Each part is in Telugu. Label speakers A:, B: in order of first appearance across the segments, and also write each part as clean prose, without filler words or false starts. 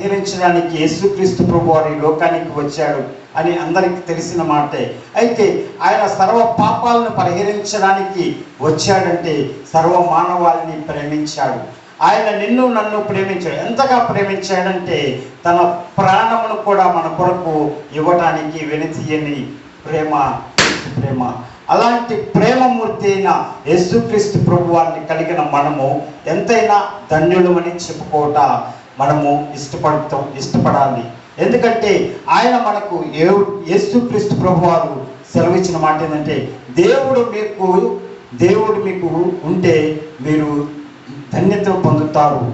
A: పరిహరించడానికి యేసుక్రీస్తు ప్రభువారు ఈ లోకానికి వచ్చాడు అని అందరికీ తెలిసిన మాటే. అయితే ఆయన సర్వ పాపాలను పరిహరించడానికి వచ్చాడంటే సర్వ మానవాళిని ప్రేమించాడు. ఆయన నిన్ను నన్ను ప్రేమించాడు. ఎంతగా ప్రేమించాడంటే తన ప్రాణమును కూడా మన కొరకు ఇవ్వటానికి వెనుతీయని ప్రేమ. అలాంటి ప్రేమమూర్తి అయిన యేసుక్రీస్తు ప్రభువారిని కలిగిన మనము ఎంతైనా ధన్యులమని చెప్పుకోవట మనము ఇష్టపడాలి. ఎందుకంటే ఆయన మనకు యేసుక్రీస్తు ప్రభువారు సెలవిచ్చిన మాట ఏంటంటే దేవుడు మీకు ఉంటే మీరు ధన్యత పొందుతారు.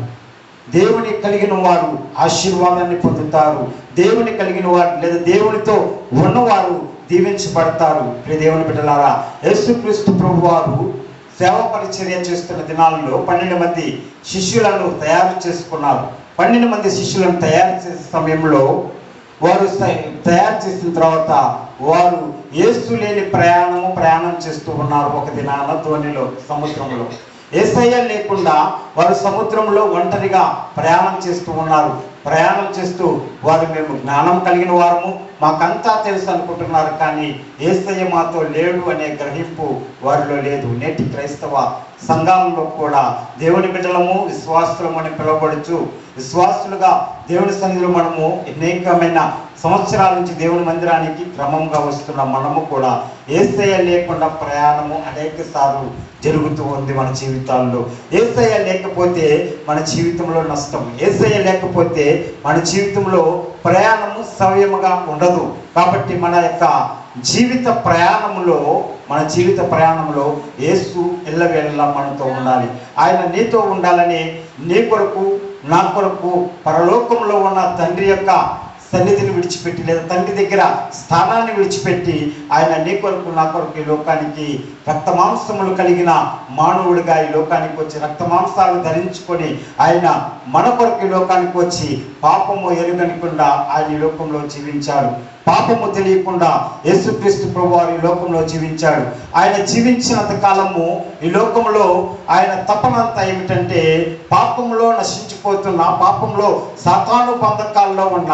A: దేవుని కలిగిన వారు ఆశీర్వాదాన్ని పొందుతారు. దేవుని కలిగిన వారు లేదా దేవునితో ఉన్నవారు దీవించబడతారు. దేవుని బిడ్డలారా, యేసుక్రీస్తు ప్రభువారు సేవా పరిచర్య చేస్తున్న దినాలలో 12 మంది శిష్యులను తయారు చేసుకున్నారు. 12 మంది శిష్యులను తయారు చేసే సమయంలో వారు తయారు చేసిన తర్వాత వారు యేసు లేని ప్రయాణం చేస్తూ ఉన్నారు. ఒక దినాన ధోనిలో సముద్రంలో యేసయ్య లేకుండా వారు సముద్రంలో ఒంటరిగా ప్రయాణం చేస్తూ ఉన్నారు. ప్రయాణం చేస్తూ వారు మేము జ్ఞానం కలిగిన వారము, మాకంతా తెలుసు అనుకుంటున్నారు. కానీ యేసయ్య మాతో లేడు అనే గ్రహింపు వారిలో లేదు. నేటి క్రైస్తవ సంఘాలలో కూడా దేవుని బిడ్డలము విశ్వాసులము అని పిలువబడుచు విశ్వాసులుగా దేవుని సన్నిధిలో మనము అనేకమైన సంవత్సరాల నుంచి దేవుని మందిరానికి క్రమంగా వస్తున్న మనము కూడా యేసయ్య లేకుండా ప్రయాణము అనేక సార్లు జరుగుతూ ఉంది మన జీవితాల్లో. యేసయ్య లేకపోతే మన జీవితంలో నష్టం. యేసయ్య లేకపోతే మన జీవితంలో ప్రయాణము సవ్యముగా ఉండదు. కాబట్టి మన యొక్క జీవిత ప్రయాణంలో యేసు ఎల్లవేళలా మనతో ఉండాలి. ఆయన నీతో ఉండాలని నీ కొరకు నా కొరకు పరలోకంలో ఉన్న తండ్రి యొక్క సన్నిధిని విడిచిపెట్టి లేదా తండ్రి దగ్గర స్థానాన్ని విడిచిపెట్టి ఆయన నీ కొరకు నా కొరకు ఈ లోకానికి రక్తమాంసములు కలిగిన మానవుడిగా ఈ లోకానికి వచ్చి రక్తమాంసాలు ధరించుకొని ఆయన మన కొరకు ఈ లోకానికి వచ్చి పాపము ఎరుగనికుండా ఆయన ఈ లోకంలో జీవించాడు. పాపము తెలియకుండా యేసుక్రీస్తు ప్రభువారు ఈ లోకంలో జీవించాడు. ఆయన జీవించినంత కాలము ఈ లోకంలో ఆయన తపనంతా ఏమిటంటే పాపంలో నశించిపోతున్న, పాపంలో సాతాను బంధకాల్లో ఉన్న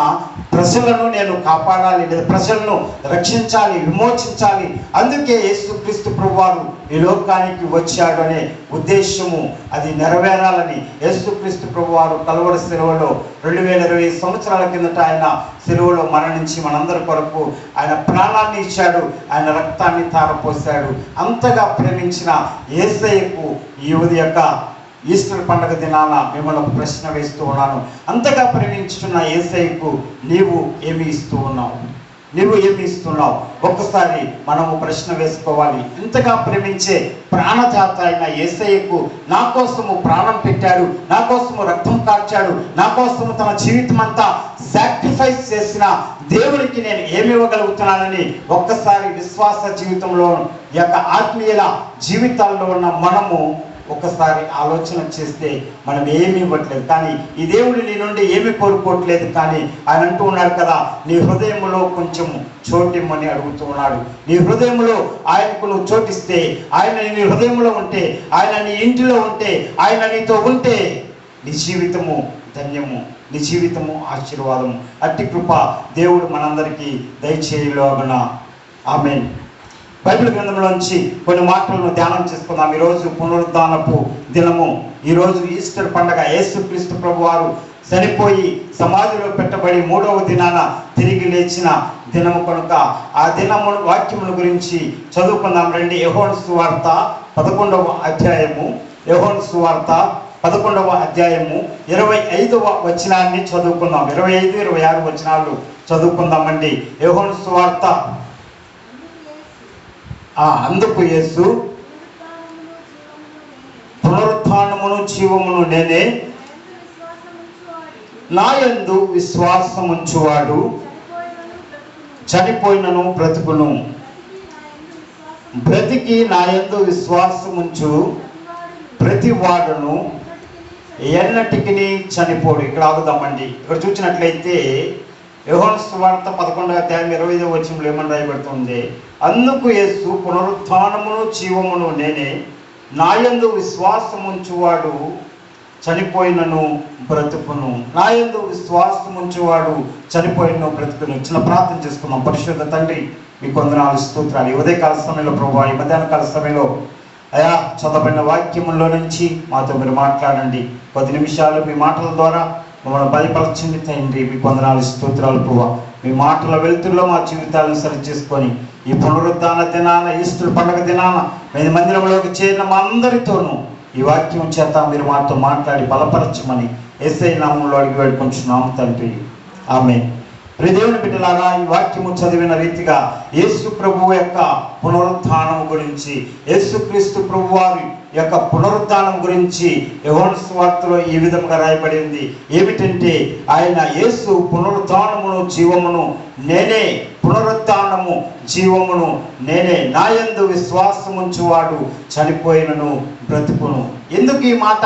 A: ప్రజలను నేను కాపాడాలి, లేదా ప్రజలను రక్షించాలి, విమోచించాలి. అందుకే యేసుక్రీస్తు ప్రభువారు ఈ లోకానికి వచ్చాడు అనే ఉద్దేశము అది నెరవేరాలని యేసుక్రీస్తు ప్రభువారు కల్వరి శిలువలో 2020 సంవత్సరాల కిందట ఆయన శిలువలో మరణించి మనందరి కొరకు ఆయన ప్రాణాన్ని ఇచ్చాడు, ఆయన రక్తాన్ని తారపోశాడు. అంతగా ప్రేమించిన యేసయ్యకు ఈ యొక్క ఈస్టర్ పండుగ దినాన మిమ్మల్ని ఒక ప్రశ్న వేస్తూ ఉన్నాను. అంతగా ప్రేమించుతున్న యేసయ్యకు నీవు ఏమి ఇస్తున్నావు? ఒక్కసారి మనము ప్రశ్న వేసుకోవాలి. ఇంతగా ప్రేమించే ప్రాణదాత అయిన యేసయ్యకు నా కోసము ప్రాణం పెట్టాడు, నా కోసము రక్తం కార్చాడు, నా కోసము తన జీవితం అంతా సాక్రిఫైస్ చేసిన దేవునికి నేను ఏమి ఇవ్వగలుగుతున్నానని ఒక్కసారి విశ్వాస జీవితంలో యొక్క ఆత్మీయుల జీవితాల్లో ఉన్న మనము ఒకసారి ఆలోచన చేస్తే మనం ఏమీ ఇవ్వట్లేదు. కానీ ఈ దేవుడు నీ నుండి ఏమి కోరుకోవట్లేదు. కానీ ఆయన అంటూ ఉన్నాడు కదా, నీ హృదయంలో కొంచెం చోటిమ్మని అడుగుతూ ఉన్నాడు. నీ హృదయంలో ఆయనకు నువ్వు చోటిస్తే, ఆయన నీ హృదయంలో ఉంటే, ఆయన నీ ఇంటిలో ఉంటే, ఆయన నీతో ఉంటే నీ జీవితము ధన్యము, నీ జీవితము ఆశీర్వాదము. అట్టి కృప దేవుడు మనందరికీ దయచేయులాగున. ఆమేన్. బైబిల్ గ్రంథంలోంచి కొన్ని మాటలను ధ్యానం చేసుకుందాం. ఈరోజు పునరుద్ధానపు దినము. ఈరోజు ఈస్టర్ పండగ. యేసుక్రీస్తు ప్రభువారు చనిపోయి సమాధిలో పెట్టబడి 3వ దినాన తిరిగి లేచిన దినము కనుక ఆ దినము వాక్యముల గురించి చదువుకుందాం రండి. యోహాను సువార్త 11వ అధ్యాయము. యోహాను సువార్త 11వ అధ్యాయము 25వ వచనాన్ని చదువుకుందాం. 25, 26 వచనాలు చదువుకుందామండి. యోహాను సువార్త. అందుకు యేసు, పునరుత్థానమును జీవమును నేనే, నా యందు విశ్వాసముంచువాడు చనిపోయినను బ్రతుకును, బ్రతికి నా యందు విశ్వాసముంచు ప్రతి వాడును ఎన్నటికి చనిపోడు. ఇక్కడ ఆగుదామండి. ఇక్కడ చూసినట్లయితే యోహాను సువార్త 11వ అధ్యాయం 25వ వచనంలో ఏమని రాయబడుతుంది? అందుకు యేసు, పునరుత్థానమును జీవమును నేనే, నా యందు విశ్వాసముంచువాడు చనిపోయినను బ్రతుకును. నా యందు విశ్వాసం ఉంచేవాడు చనిపోయినను బ్రతుకును. చిన్న ప్రార్థన చేసుకున్నాం. పరిశుద్ధ తండ్రి, మీకు వందనాలు, స్తోత్రాలు. ఈ ఉదయకాల సమయంలో ప్రభువా, ఈ మధ్యాహ్న కాల సమయంలో అయా చదవబడిన వాక్యములో నుంచి మాతో మీరు మాట్లాడండి. 10 నిమిషాలు మీ మాటల ద్వారా మమ్మల్ని బయపరచండి తండ్రి. మీకు వందనాలు, స్తోత్రాలు ప్రభువా. మీ మాటల వెలుతుల్లో మా జీవితాలను సరి చేసుకొని ఈ పునరుద్ధాన దినాన, ఈస్టర్ పండుగ దినాన మీ మందిరంలోకి చేరిన మా అందరితోనూ ఈ వాక్యం చేత మీరు మాతో మాట్లాడి బలపరచమని యేసయ్య నామములో అడిగి వేడుకొంచున్నాము తండ్రి, ఆమేన్. ప్రియ దేవుని బిడ్డలారా, ఈ వాక్యము చదివిన రీతిగా యేసు ప్రభువు యొక్క పునరుద్ధానం గురించి, యేసుక్రీస్తు ప్రభు వారి యొక్క పునరుద్ధానం గురించి యోహాను సువార్తలో ఈ విధంగా రాయబడింది. ఏమిటంటే, ఆయన యేసు పునరుద్ధానమును జీవమును నేనే, పునరుద్ధానము జీవమును నేనే, నా యందు విశ్వాసముంచువాడు చనిపోయినను బ్రతుకును. ఎందుకు ఈ మాట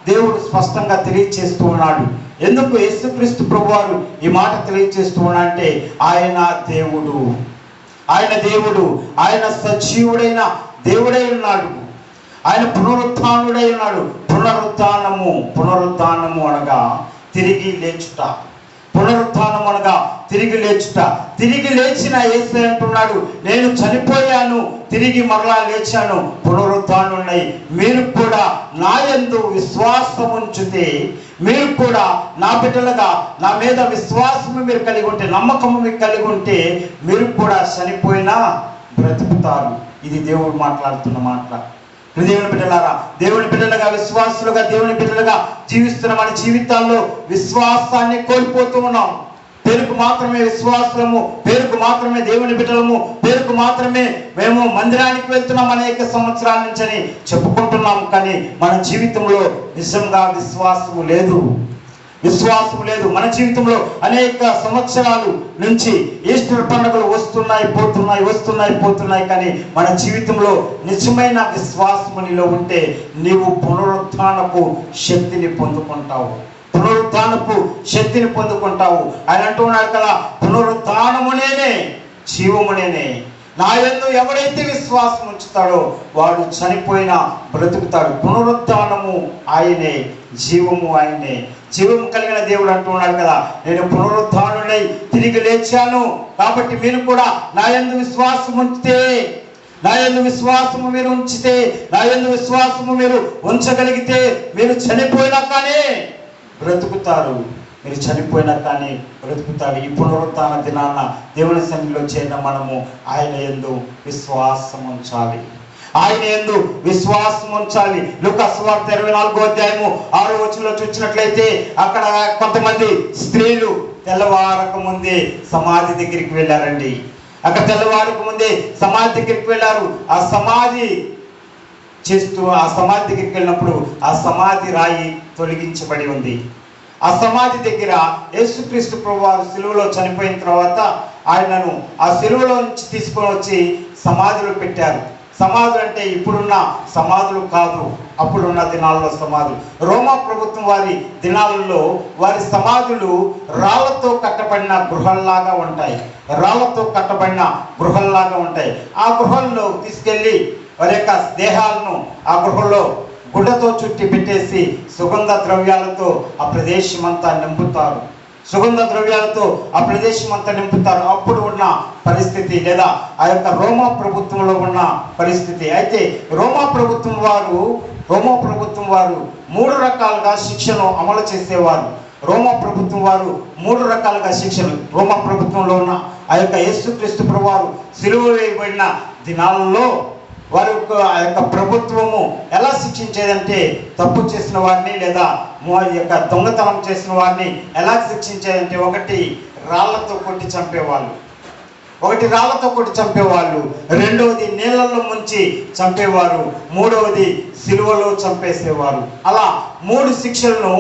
A: దేవుడు స్పష్టంగా తెలియచేస్తూ ఉన్నాడు? ఎందుకు యేసుక్రీస్తు ప్రభువారు ఈ మాట తెలియచేస్తూ ఉన్నాడంటే, ఆయన దేవుడు, ఆయన సజీవుడైన దేవుడై ఉన్నాడు, ఆయన పునరుత్థానుడై ఉన్నాడు. పునరుత్థానము అనగా తిరిగి లేచుట. పునరుత్థానం అనగా తిరిగి లేచుట. తిరిగి లేచిన యేసయ్య అంటున్నాడు, నేను చనిపోయాను, తిరిగి మరలా లేచాను, పునరుత్థానుడై మీరు కూడా నా యందు విశ్వాసం ఉంచితే, మీరు కూడా నా బిడ్డలుగా నా మీద విశ్వాసము మీరు కలిగి ఉంటే, నమ్మకము మీకు కలిగి ఉంటే, మీరు కూడా చనిపోయినా బ్రతుకుతారు. ఇది దేవుడు మాట్లాడుతున్న మాట. దేవుని బిడ్డలారా, దేవుని బిడ్డలుగా, విశ్వాసులుగా, దేవుని బిడ్డలుగా జీవిస్తున్న మన జీవితాల్లో విశ్వాసాన్ని కోల్పోతూ ఉన్నాం. పేరుకు మాత్రమే విశ్వాసము, పేరుకు మాత్రమే దేవుని బిడ్డలము, పేరుకు మాత్రమే మేము మందిరానికి వెళ్తున్నాం అనేక సంవత్సరాల నుంచి అని చెప్పుకుంటున్నాం. కానీ మన జీవితంలో నిజంగా విశ్వాసము లేదు. మన జీవితంలో అనేక సంవత్సరాలు నుంచి ఈస్టర్ పండుగలు వస్తున్నాయి పోతున్నాయి. కానీ మన జీవితంలో నిజమైన విశ్వాసము నీలో ఉంటే నీవు పునరుత్థానపు శక్తిని పొందుకుంటావు. ఆయన అంటున్నాడు కదా, పునరుత్థానము నేనే, జీవము నేనే. నా యందు ఎవరైతే విశ్వాసం ఉంచుతాడో వాడు చనిపోయినా బ్రతుకుతాడు. పునరుత్థానము ఆయనే, జీవము ఆయనే. జీవము కలిగిన దేవుడు అంటున్నాడు కదా, నేను పునరుత్థానుడై తిరిగి లేచాను, కాబట్టి మీరు కూడా నా యందు విశ్వాసం ఉంచితే, నా యందు విశ్వాసము మీరు ఉంచితే, నా యందు విశ్వాసము మీరు ఉంచగలిగితే, మీరు చనిపోయినా కానీ బ్రతుకుతారు. మీరు చనిపోయినా కానీ బ్రతుకుతారు. ఈ పునరుత్థాన దినాన దేవుని సన్నిధిలో చేరిన మనము ఆయన యందు విశ్వాసం ఉంచాలి. లూకా సువార్త 24వ అధ్యాయము 6వ వచనంలో చూసినట్లయితే, అక్కడ కొంతమంది స్త్రీలు తెల్లవారక ముందే సమాధి దగ్గరికి వెళ్ళారండి. వెళ్ళారు. ఆ సమాధి దగ్గరికి వెళ్ళినప్పుడు ఆ సమాధి రాయి తొలగించబడి ఉంది. ఆ సమాధి దగ్గర యేసుక్రీస్తు ప్రభువారు సిలువలో చనిపోయిన తర్వాత ఆయనను ఆ సిలువలో నుంచి తీసుకొని వచ్చి సమాధులు పెట్టారు. సమాధులు అంటే ఇప్పుడున్న సమాధులు కాదు, అప్పుడున్న దినాల్లో సమాధులు. రోమా ప్రభుత్వం వారి దినాలలో వారి సమాధులు రాళ్లతో కట్టబడిన గృహల్లాగా ఉంటాయి. ఆ గృహల్లో తీసుకెళ్ళి వారి యొక్క దేహాలను ఆ గృహంలో గుడ్డతో చుట్టి పెట్టేసి సుగంధ ద్రవ్యాలతో ఆ ప్రదేశం అంతా నింపుతారు. అప్పుడు ఉన్న పరిస్థితి, లేదా ఆ యొక్క రోమా ప్రభుత్వంలో ఉన్న పరిస్థితి. అయితే రోమా ప్రభుత్వం వారు 3 రకాలుగా శిక్షను అమలు చేసేవారు. రోమా ప్రభుత్వం వారు 3 రకాలుగా శిక్షలు. రోమా ప్రభుత్వంలో ఉన్న ఆ యొక్క యేసుక్రీస్తు ప్రభువారు సిలువ వేయబడిన దినాలలో వారి ఆ యొక్క ప్రభుత్వము ఎలా శిక్షించేదంటే, తప్పు చేసిన వారిని లేదా యొక్క దొంగతనం చేసిన వారిని ఎలా శిక్షించేదంటే, ఒకటి రాళ్లతో కొట్టి చంపేవాళ్ళు, రెండవది నీళ్ళల్లో ముంచి చంపేవారు, మూడవది సిలువలో చంపేసేవారు. అలా 3 శిక్షలను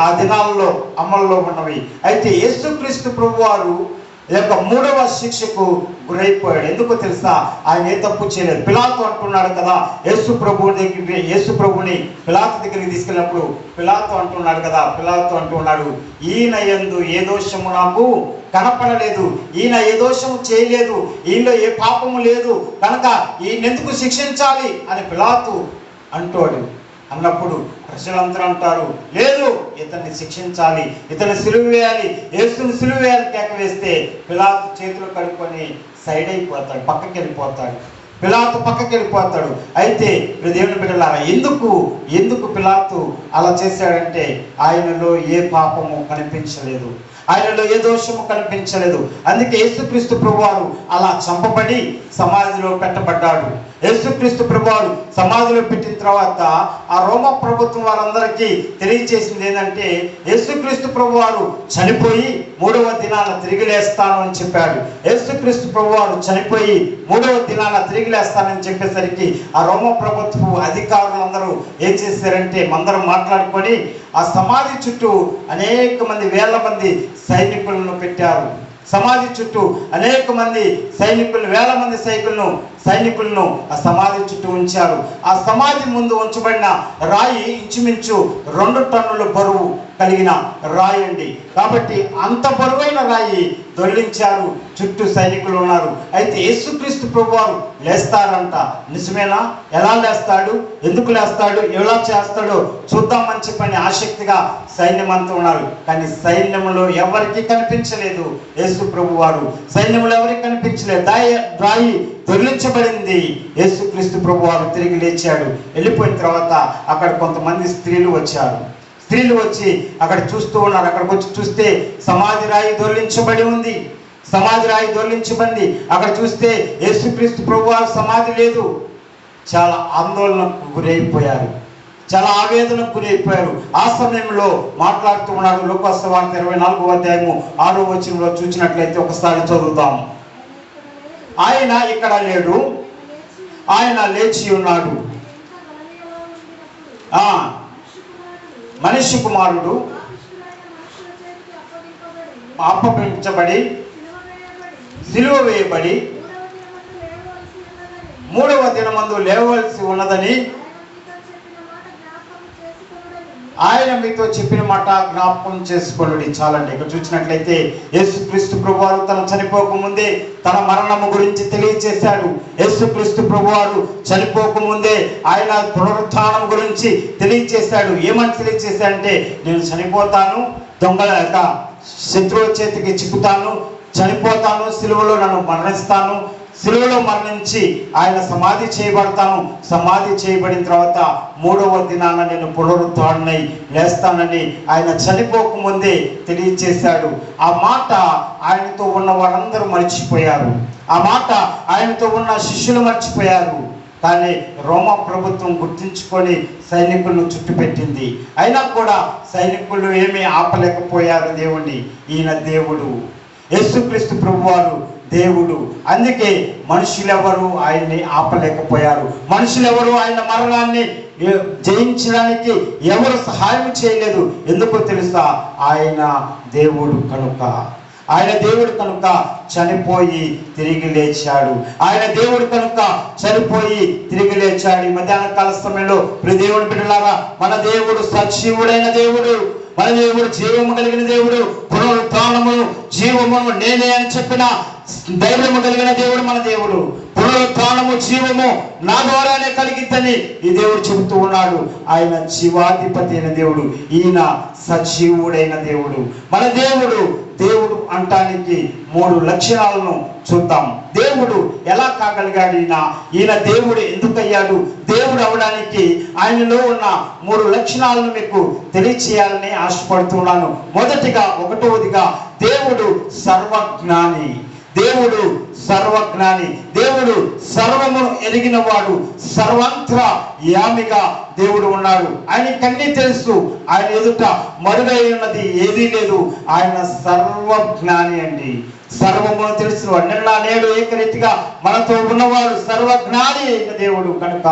A: ఆ దినాల్లో అమల్లో ఉన్నవి. అయితే యేసుక్రీస్తు ప్రభువారు యొక్క 3వ శిక్షకు గురైపోయాడు. ఎందుకో తెలుసా? ఆయన ఏ తప్పు చేయలేదు. పిలాతు అంటున్నాడు కదా, యేసు ప్రభుని పిలాతు దగ్గరికి తీసుకెళ్ళినప్పుడు పిలాతు అంటున్నాడు, ఈయన యందు ఏ దోషము నాకు కనపడలేదు, ఈయన ఏ దోషము చేయలేదు, ఈయనలో ఏ పాపము లేదు, కనుక ఈయనెందుకు శిక్షించాలి అని పిలాతు అంటాడు. అన్నప్పుడు ప్రజలందరూ అంటారు, లేదు ఇతన్ని శిక్షించాలి, ఇతన్ని సిలువ వేయాలి, యేసుని సిలువ వేయాలి కేక వేస్తే పిలాతు చేతులు కడుక్కొని సైడ్ అయిపోతాడు, పక్కకి వెళ్ళిపోతాడు. పిలాతు పక్కకి వెళ్ళిపోతాడు. అయితే దేవుని బిడ్డలారా, ఎందుకు పిలాతు అలా చేశాడంటే ఆయనలో ఏ పాపము కనిపించలేదు, ఆయనలో ఏ దోషము కనిపించలేదు. అందుకే యేసుక్రీస్తు ప్రభువారు అలా చంపబడి సమాధిలో పెట్టబడ్డాడు. యేసుక్రీస్తు ప్రభువారు సమాధిలో పెట్టిన తర్వాత ఆ రోమా ప్రభుత్వం వారందరికీ తెలియజేసింది ఏంటంటే, యేసుక్రీస్తు ప్రభువారు చనిపోయి 3వ దినాన తిరిగి లేస్తాను అని చెప్పాడు. యేసుక్రీస్తు ప్రభువారు చనిపోయి 3వ దినాన తిరిగి లేస్తానని చెప్పేసరికి ఆ రోమా ప్రభుత్వ అధికారులందరూ ఏం చేశారంటే అందరం మాట్లాడుకొని ఆ సమాధి చుట్టూ అనేక మంది, వేల మంది సైనికులను పెట్టారు. సమాధి చుట్టూ అనేక మంది సైనికులను, వేల మంది సైనికులను ఆ సమాధి చుట్టూ ఉంచారు. ఆ సమాధి ముందు ఉంచబడిన రాయి ఇంచుమించు 2 టన్నుల బరువు కలిగిన రాయి అండి. కాబట్టి అంత బరువైన రాయి దొర్లించారు. చుట్టూ సైనికులు ఉన్నారు. అయితే యేసుక్రీస్తు ప్రభువారు లేస్తారంట. నిజమేనా? ఎలా లేస్తాడు, ఎందుకు లేస్తాడు, ఎలా చేస్తాడో చూద్దామని చెప్పని ఆసక్తిగా సైన్యం అంతా ఉన్నారు. కానీ సైన్యంలో ఎవరికి కనిపించలేదు యేసు ప్రభువారు. సైన్యంలో ఎవరికి కనిపించలేదు. రాయి దొర్లించబడింది. యేసుక్రీస్తు ప్రభువారు తిరిగి లేచాడు. వెళ్ళిపోయిన తర్వాత అక్కడ కొంతమంది స్త్రీలు వచ్చారు. స్త్రీలు వచ్చి అక్కడ చూస్తూ ఉన్నారు. అక్కడికి వచ్చి చూస్తే సమాధి రాయి దొర్లించబడి ఉంది. సమాధి రాయి దొర్లించబడింది. అక్కడ చూస్తే యేసుక్రీస్తు ప్రభువారు సమాధి లేదు. చాలా ఆందోళనకు గురైపోయారు, చాలా ఆవేదనకు గురైపోయారు. ఆ సమయంలో మాట్లాడుతూ ఉన్నాడు. లూకా సువార్త 24వ అధ్యాయము 6వ వచనంలో చూసినట్లయితే ఒకసారి చదువుతాము. ఆయన ఇక్కడ లేడు, ఆయన లేచి ఉన్నాడు. మనిషి కుమారుడు అప్పగించబడి సిలువ వేయబడి 3వ దినమందు లేవవలసి ఉన్నదని ఆయన మీతో చెప్పిన మాట జ్ఞాపకం చేసుకోండి. చాలండి. ఇక్కడ చూసినట్లయితే యేసుక్రీస్తు ప్రభువారు తన చనిపోకముందే తన మరణము గురించి తెలియచేశాడు. యేసుక్రీస్తు ప్రభువారు చనిపోకముందే ఆయన పునరుత్థానం గురించి తెలియచేశాడు. ఏమని తెలియచేశాడంటే, నేను చనిపోతాను, దొంగల శత్రువుల చేతికి చిక్కుతాను, చనిపోతాను, సిలువలో నన్ను మరణిస్తాను, సిలువలో మరణించి ఆయన సమాధి చేయబడతాను, సమాధి చేయబడిన తర్వాత 3వ దినాన నేను పునరుత్థానుడై లేస్తానని ఆయన చనిపోకముందే తెలియచేశాడు. ఆ మాట ఆయనతో ఉన్న వారందరూ మర్చిపోయారు. ఆ మాట ఆయనతో ఉన్న శిష్యులు మర్చిపోయారు. కానీ రోమా ప్రభుత్వం గుర్తించుకొని సైనికులను చుట్టుపెట్టింది. అయినా కూడా సైనికులు ఏమీ ఆపలేకపోయారు దేవుణ్ణి. ఈయన దేవుడు, యేసుక్రీస్తు ప్రభువారు దేవుడు. అందుకే మనుషులెవరు ఆయన్ని ఆపలేకపోయారు. మనుషులెవరు ఆయన మరణాన్ని జయించడానికి ఎవరు సహాయం చేయలేదు. ఎందుకో తెలుసా? ఆయన దేవుడు కనుక. ఆయన దేవుడు కనుక చనిపోయి తిరిగి లేచాడు. ఆయన దేవుడు కనుక చనిపోయి తిరిగి లేచాడు. ఈ మధ్యాహ్న కాల సమయంలో దేవుని బిడ్డలారా, మన దేవుడు సజీవుడైన దేవుడు, మన దేవుడు జీవము కలిగిన దేవుడు, పునరుత్థానమును జీవమును నేనే అని చెప్పిన ధైర్యము కలిగిన దేవుడు మన దేవుడు. పునరుత్థానము జీవము నా ద్వారానే కలిగిద్దని ఈ దేవుడు చెబుతూ ఉన్నాడు. ఆయన జీవాధిపతి అయిన దేవుడు, ఈయన సజీవుడైన దేవుడు. మన దేవుడు దేవుడు అంటానికి 3 లక్షణాలను చూద్దాం. దేవుడు ఎలా కాగలిగాడు? ఈయన దేవుడు ఎందుకయ్యాడు? దేవుడు అవడానికి ఆయనలో ఉన్న 3 లక్షణాలను మీకు తెలియచేయాలని ఆశపడుతున్నాను. మొదటిగా 1వదిగా దేవుడు సర్వజ్ఞాని. దేవుడు సర్వజ్ఞాని. దేవుడు సర్వము ఎరిగిన వాడు. సర్వంతర్యామిగా దేవుడు ఉన్నాడు. ఆయనకన్నీ తెలుసు. ఆయన ఎదుట మరుగైనది ఏదీ లేదు. ఆయన సర్వజ్ఞాని అండి. సర్వమును తెలుసు. నిన్న నేడు ఏకరీతిగా మనతో ఉన్నవాడు సర్వజ్ఞాని అయిన దేవుడు కనుక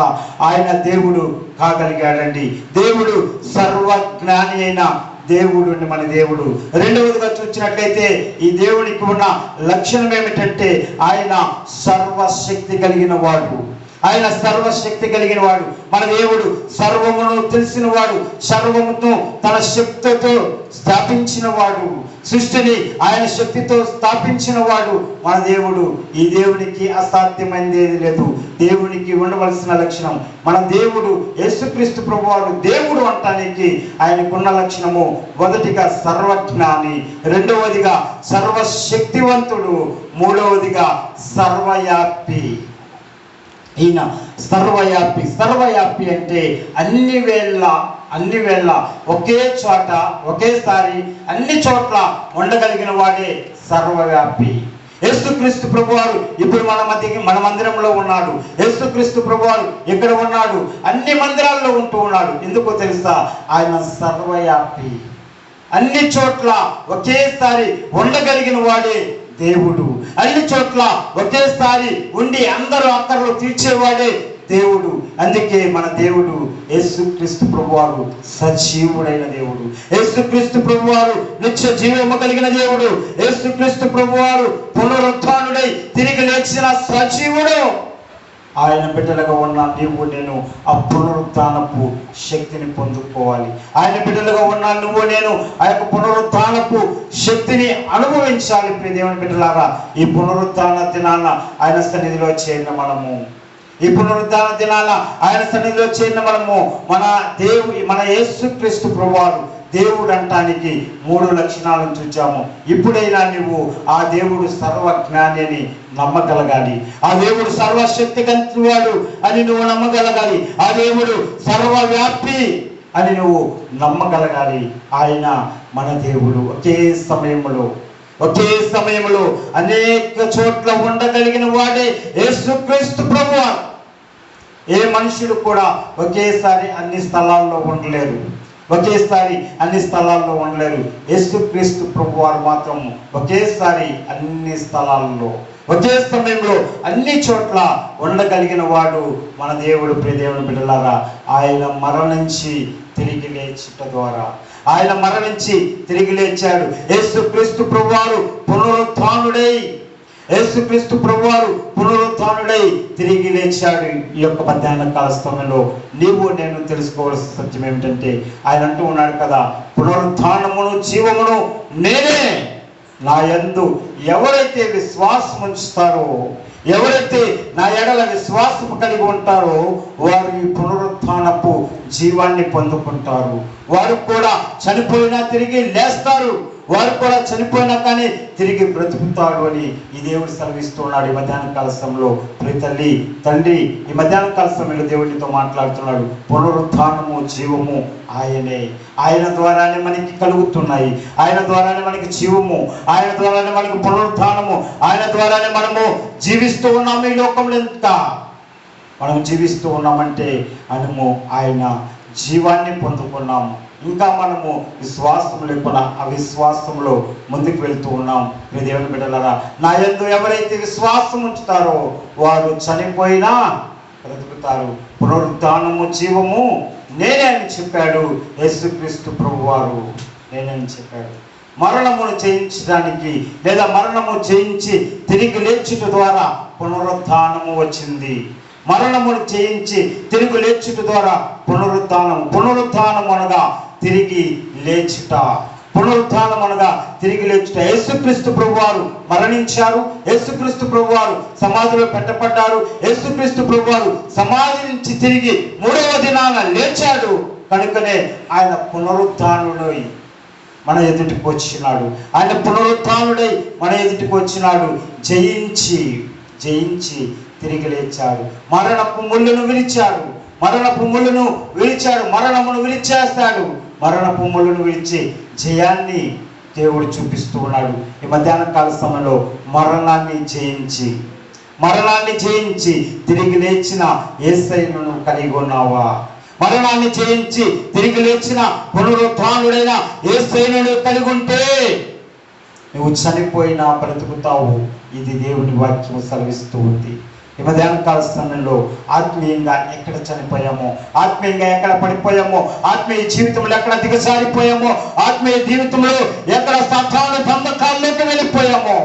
A: ఆయన దేవుడు కాగలిగాడండి. దేవుడు సర్వజ్ఞాని అయిన దేవుడు మన దేవుడు. రెండవదిగా చూసినట్లయితే ఈ దేవునికి ఉన్న లక్షణం ఏమిటంటే ఆయన సర్వశక్తి కలిగిన వాడు. ఆయన సర్వశక్తి కలిగిన వాడు. మన దేవుడు సర్వమును తెలిసిన వాడు, సర్వమును తన శక్తితో స్థాపించిన వాడు, సృష్టిని ఆయన శక్తితో స్థాపించిన వాడు మన దేవుడు. ఈ దేవునికి అసాధ్యమైనది ఏది లేదు. దేవునికి ఉండవలసిన లక్షణం, మన దేవుడు యేసుక్రీస్తు ప్రభువాడు దేవుడు అంటానికి ఆయనకున్న లక్షణము మొదటిగా సర్వజ్ఞాని, రెండవదిగా సర్వశక్తివంతుడు, మూడవదిగా సర్వవ్యాపి. ఈయన సర్వవ్యాపి. సర్వవ్యాపి అంటే అన్ని వేళ ఒకే చోట ఒకేసారి అన్ని చోట్ల ఉండగలిగిన వాడే సర్వవ్యాపి. యేసుక్రీస్తు ప్రభువారు ఇప్పుడు మన మందిరంలో ఉన్నాడు. యేసుక్రీస్తు ప్రభువారు ఇక్కడ ఉన్నాడు, అన్ని మందిరాల్లో ఉంటూ ఉన్నాడు. ఎందుకో తెలుసా? ఆయన సర్వవ్యాపి. అన్ని చోట్ల ఒకేసారి ఉండగలిగిన వాడే దేవుడు. అన్ని చోట్ల ఒకేసారి ఉండి అందరూ అక్కర్లు తీర్చేవాడే దేవుడు. అందుకే మన దేవుడు యేసుక్రీస్తు ప్రభువారు సజీవుడైన దేవుడు. యేసుక్రీస్తు ప్రభువారు నిత్య జీవము కలిగిన దేవుడు. యేసుక్రీస్తు ప్రభువారు పునరుత్థానుడై తిరిగి లేచిన సజీవుడు. ఆయన బిడ్డలుగా ఉన్న నీవు నేను ఆ పునరుత్థానపు శక్తిని పొందుకోవాలి. ఆయన బిడ్డలుగా ఉన్న నువ్వు నేను ఆ యొక్క పునరుత్థానపు శక్తిని అనుభవించాలి. ప్రియ దేవుని బిడ్డలారా, ఈ పునరుత్థాన దినాన ఆయన సన్నిధిలో చేరిన మనము, ఈ పునరుద్ధాన దినాల ఆయన సన్నిధిలో చేరిన మనము మన యేసుక్రీస్తు ప్రభువారు దేవుడు అంటానికి 3 లక్షణాలను చూచాము. ఇప్పుడైనా నువ్వు ఆ దేవుడు సర్వజ్ఞాని అని నమ్మగలగాలి. ఆ దేవుడు సర్వశక్తి కలిగినవాడు అని నువ్వు నమ్మగలగాలి. ఆ దేవుడు సర్వవ్యాపి అని నువ్వు నమ్మగలగాలి. ఆయన మన దేవుడు ఒకే సమయంలో అనేక చోట్ల ఉండగలిగిన వాడే యేసుక్రీస్తు ప్రభువారు. ఏ మనుషులు కూడా ఒకేసారి అన్ని స్థలాల్లో ఉండలేరు. యేసుక్రీస్తు ప్రభువారు మాత్రం ఒకేసారి అన్ని స్థలాల్లో ఒకే సమయంలో అన్ని చోట్ల ఉండగలిగిన వాడు మన దేవుడు. ప్రియ దేవుని బిడ్డలారా, ఆయన మరణించి తిరిగి లేచాడు. యేసుక్రీస్తు ప్రభువారు పునరుత్థానుడై తిరిగి లేచాడు. ఈ యొక్క మధ్యాహ్న కాల సమయంలో నీవు నేను తెలుసుకోవాల్సిన సత్యం ఏమిటంటే, ఆయన అంటూ ఉన్నాడు కదా, పునరుత్థానమును జీవమును నేనే. నా యందు ఎవరైతే విశ్వాసం ఉంచుతారో, ఎవరైతే నా ఎడల విశ్వాసము కలిగి ఉంటారో వారు ఈ పునరుత్థానపు జీవాన్ని పొందుకుంటారు. వారు కూడా చనిపోయినా తిరిగి లేస్తారు. వారు కూడా చనిపోయినా కానీ తిరిగి బ్రతుకుతాడు అని ఈ దేవుడు సెలవిస్తున్నాడు. ఈ మధ్యాహ్న కాల సమయంలో తండ్రి ఈ మధ్యాహ్న కాల సమయంలో దేవుడితో మాట్లాడుతున్నాడు. పునరుత్థానము జీవము ఆయనే. ఆయన ద్వారానే మనకి కలుగుతున్నాయి. ఆయన ద్వారానే మనకి జీవము, ఆయన ద్వారానే మనకి పునరుత్థానము, ఆయన ద్వారానే మనము జీవిస్తూ ఉన్నాము. ఈ లోకంలో ఎంత మనం జీవిస్తూ ఉన్నామంటే మనము ఆయన జీవాన్ని పొందుకున్నాము. ఇంకా మనము విశ్వాసం లేకుండా అవిశ్వాసంలో ముందుకు వెళ్తూ ఉన్నాం. మీ దేవుని బిడ్డలారా, నా యందు ఎవరైతే విశ్వాసం ఉంచుతారో వారు చనిపోయినా బ్రతుకుతారు. పునరుత్థానము జీవము నేనే అని చెప్పాడు యేసుక్రీస్తు ప్రభువారు. నేనని చెప్పాడు. మరణమును జయించడానికి లేదా మరణము జయించి తిరిగి లేచుట ద్వారా పునరుత్థానము వచ్చింది. మరణమును జయించి తిరిగి లేచుట ద్వారా పునరుత్థానం అనగా తిరిగి లేచుట. యేసుక్రీస్తు ప్రభువారు మరణించారు. యేసుక్రీస్తు ప్రభువారు సమాధిలో పెట్టబడ్డారు. యేసుక్రీస్తు ప్రభువారు సమాధి నుంచి తిరిగి 3వ దినాన లేచాడు. కనుకనే ఆయన పునరుత్థానుడై మన ఎదుటికి వచ్చినాడు. జయించి తిరిగి లేచాడు. మరణపు ముళ్ళును విరిచాడు. మరణమును విరిచేస్తాడు. మరణపు ముళ్ళును విరిచి జయాన్ని దేవుడు చూపిస్తూ ఉన్నాడు. ఈ మధ్యాహ్న కాల సమయంలో మరణాన్ని జయించి తిరిగి లేచిన యేసయ్యను కలిగి ఉన్నావా? మరణాన్ని జయించి తిరిగి లేచిన పునరుత్థానుడైన యేసయ్యను కలిగి ఉంటే నువ్వు చనిపోయినా బ్రతుకుతావు. ఇది దేవుని వాక్యం సెలవిస్తూ ఉంది. ఈ మధ్యాహ్న కాల సమయంలో ఆత్మీయంగా ఎక్కడ చనిపోయామో, ఆత్మీయంగా ఎక్కడ పడిపోయామో, ఆత్మీయ జీవితంలో ఎక్కడ దిగజారిపోయామో, ఆత్మీయ జీవితంలో ఎక్కడ సాతాను బంధకాల్లోకి వెళ్ళిపోయామో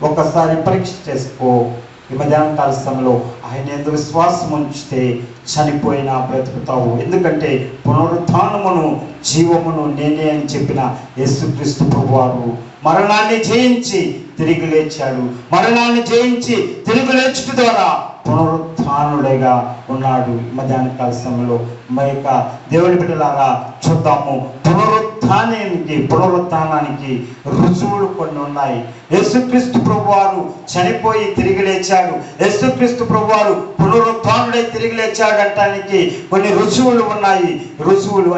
A: ఒక్కసారి పరీక్ష చేసుకో. ఈ మధ్యాహ్నం కాల సమయంలో ఆయన యందు విశ్వాసం ఉంచితే చనిపోయినా బ్రతుకుతావు. ఎందుకంటే పునరుత్థానమును జీవమును నేనే అని చెప్పిన యేసుక్రీస్తు ప్రభువారు మరణాన్ని జయించి తిరిగి లేచాడు. మరణాన్ని జయించి తిరిగి లేచుట ద్వారా పునరుత్థానుడిగా ఉన్నాడు. మధ్యాహ్న కాల సమయంలో మా యొక్క దేవుని బిడ్డలారా చూద్దాము. పునరుత్థానానికి రుజువులు కొన్ని ఉన్నాయి. యేసుక్రీస్తు ప్రభువారు చనిపోయి తిరిగి లేచాడు, యేసుక్రీస్తు ప్రభువారు పునరుత్థానుడై తిరిగి లేచాడు అంటానికి కొన్ని రుజువులు ఉన్నాయి.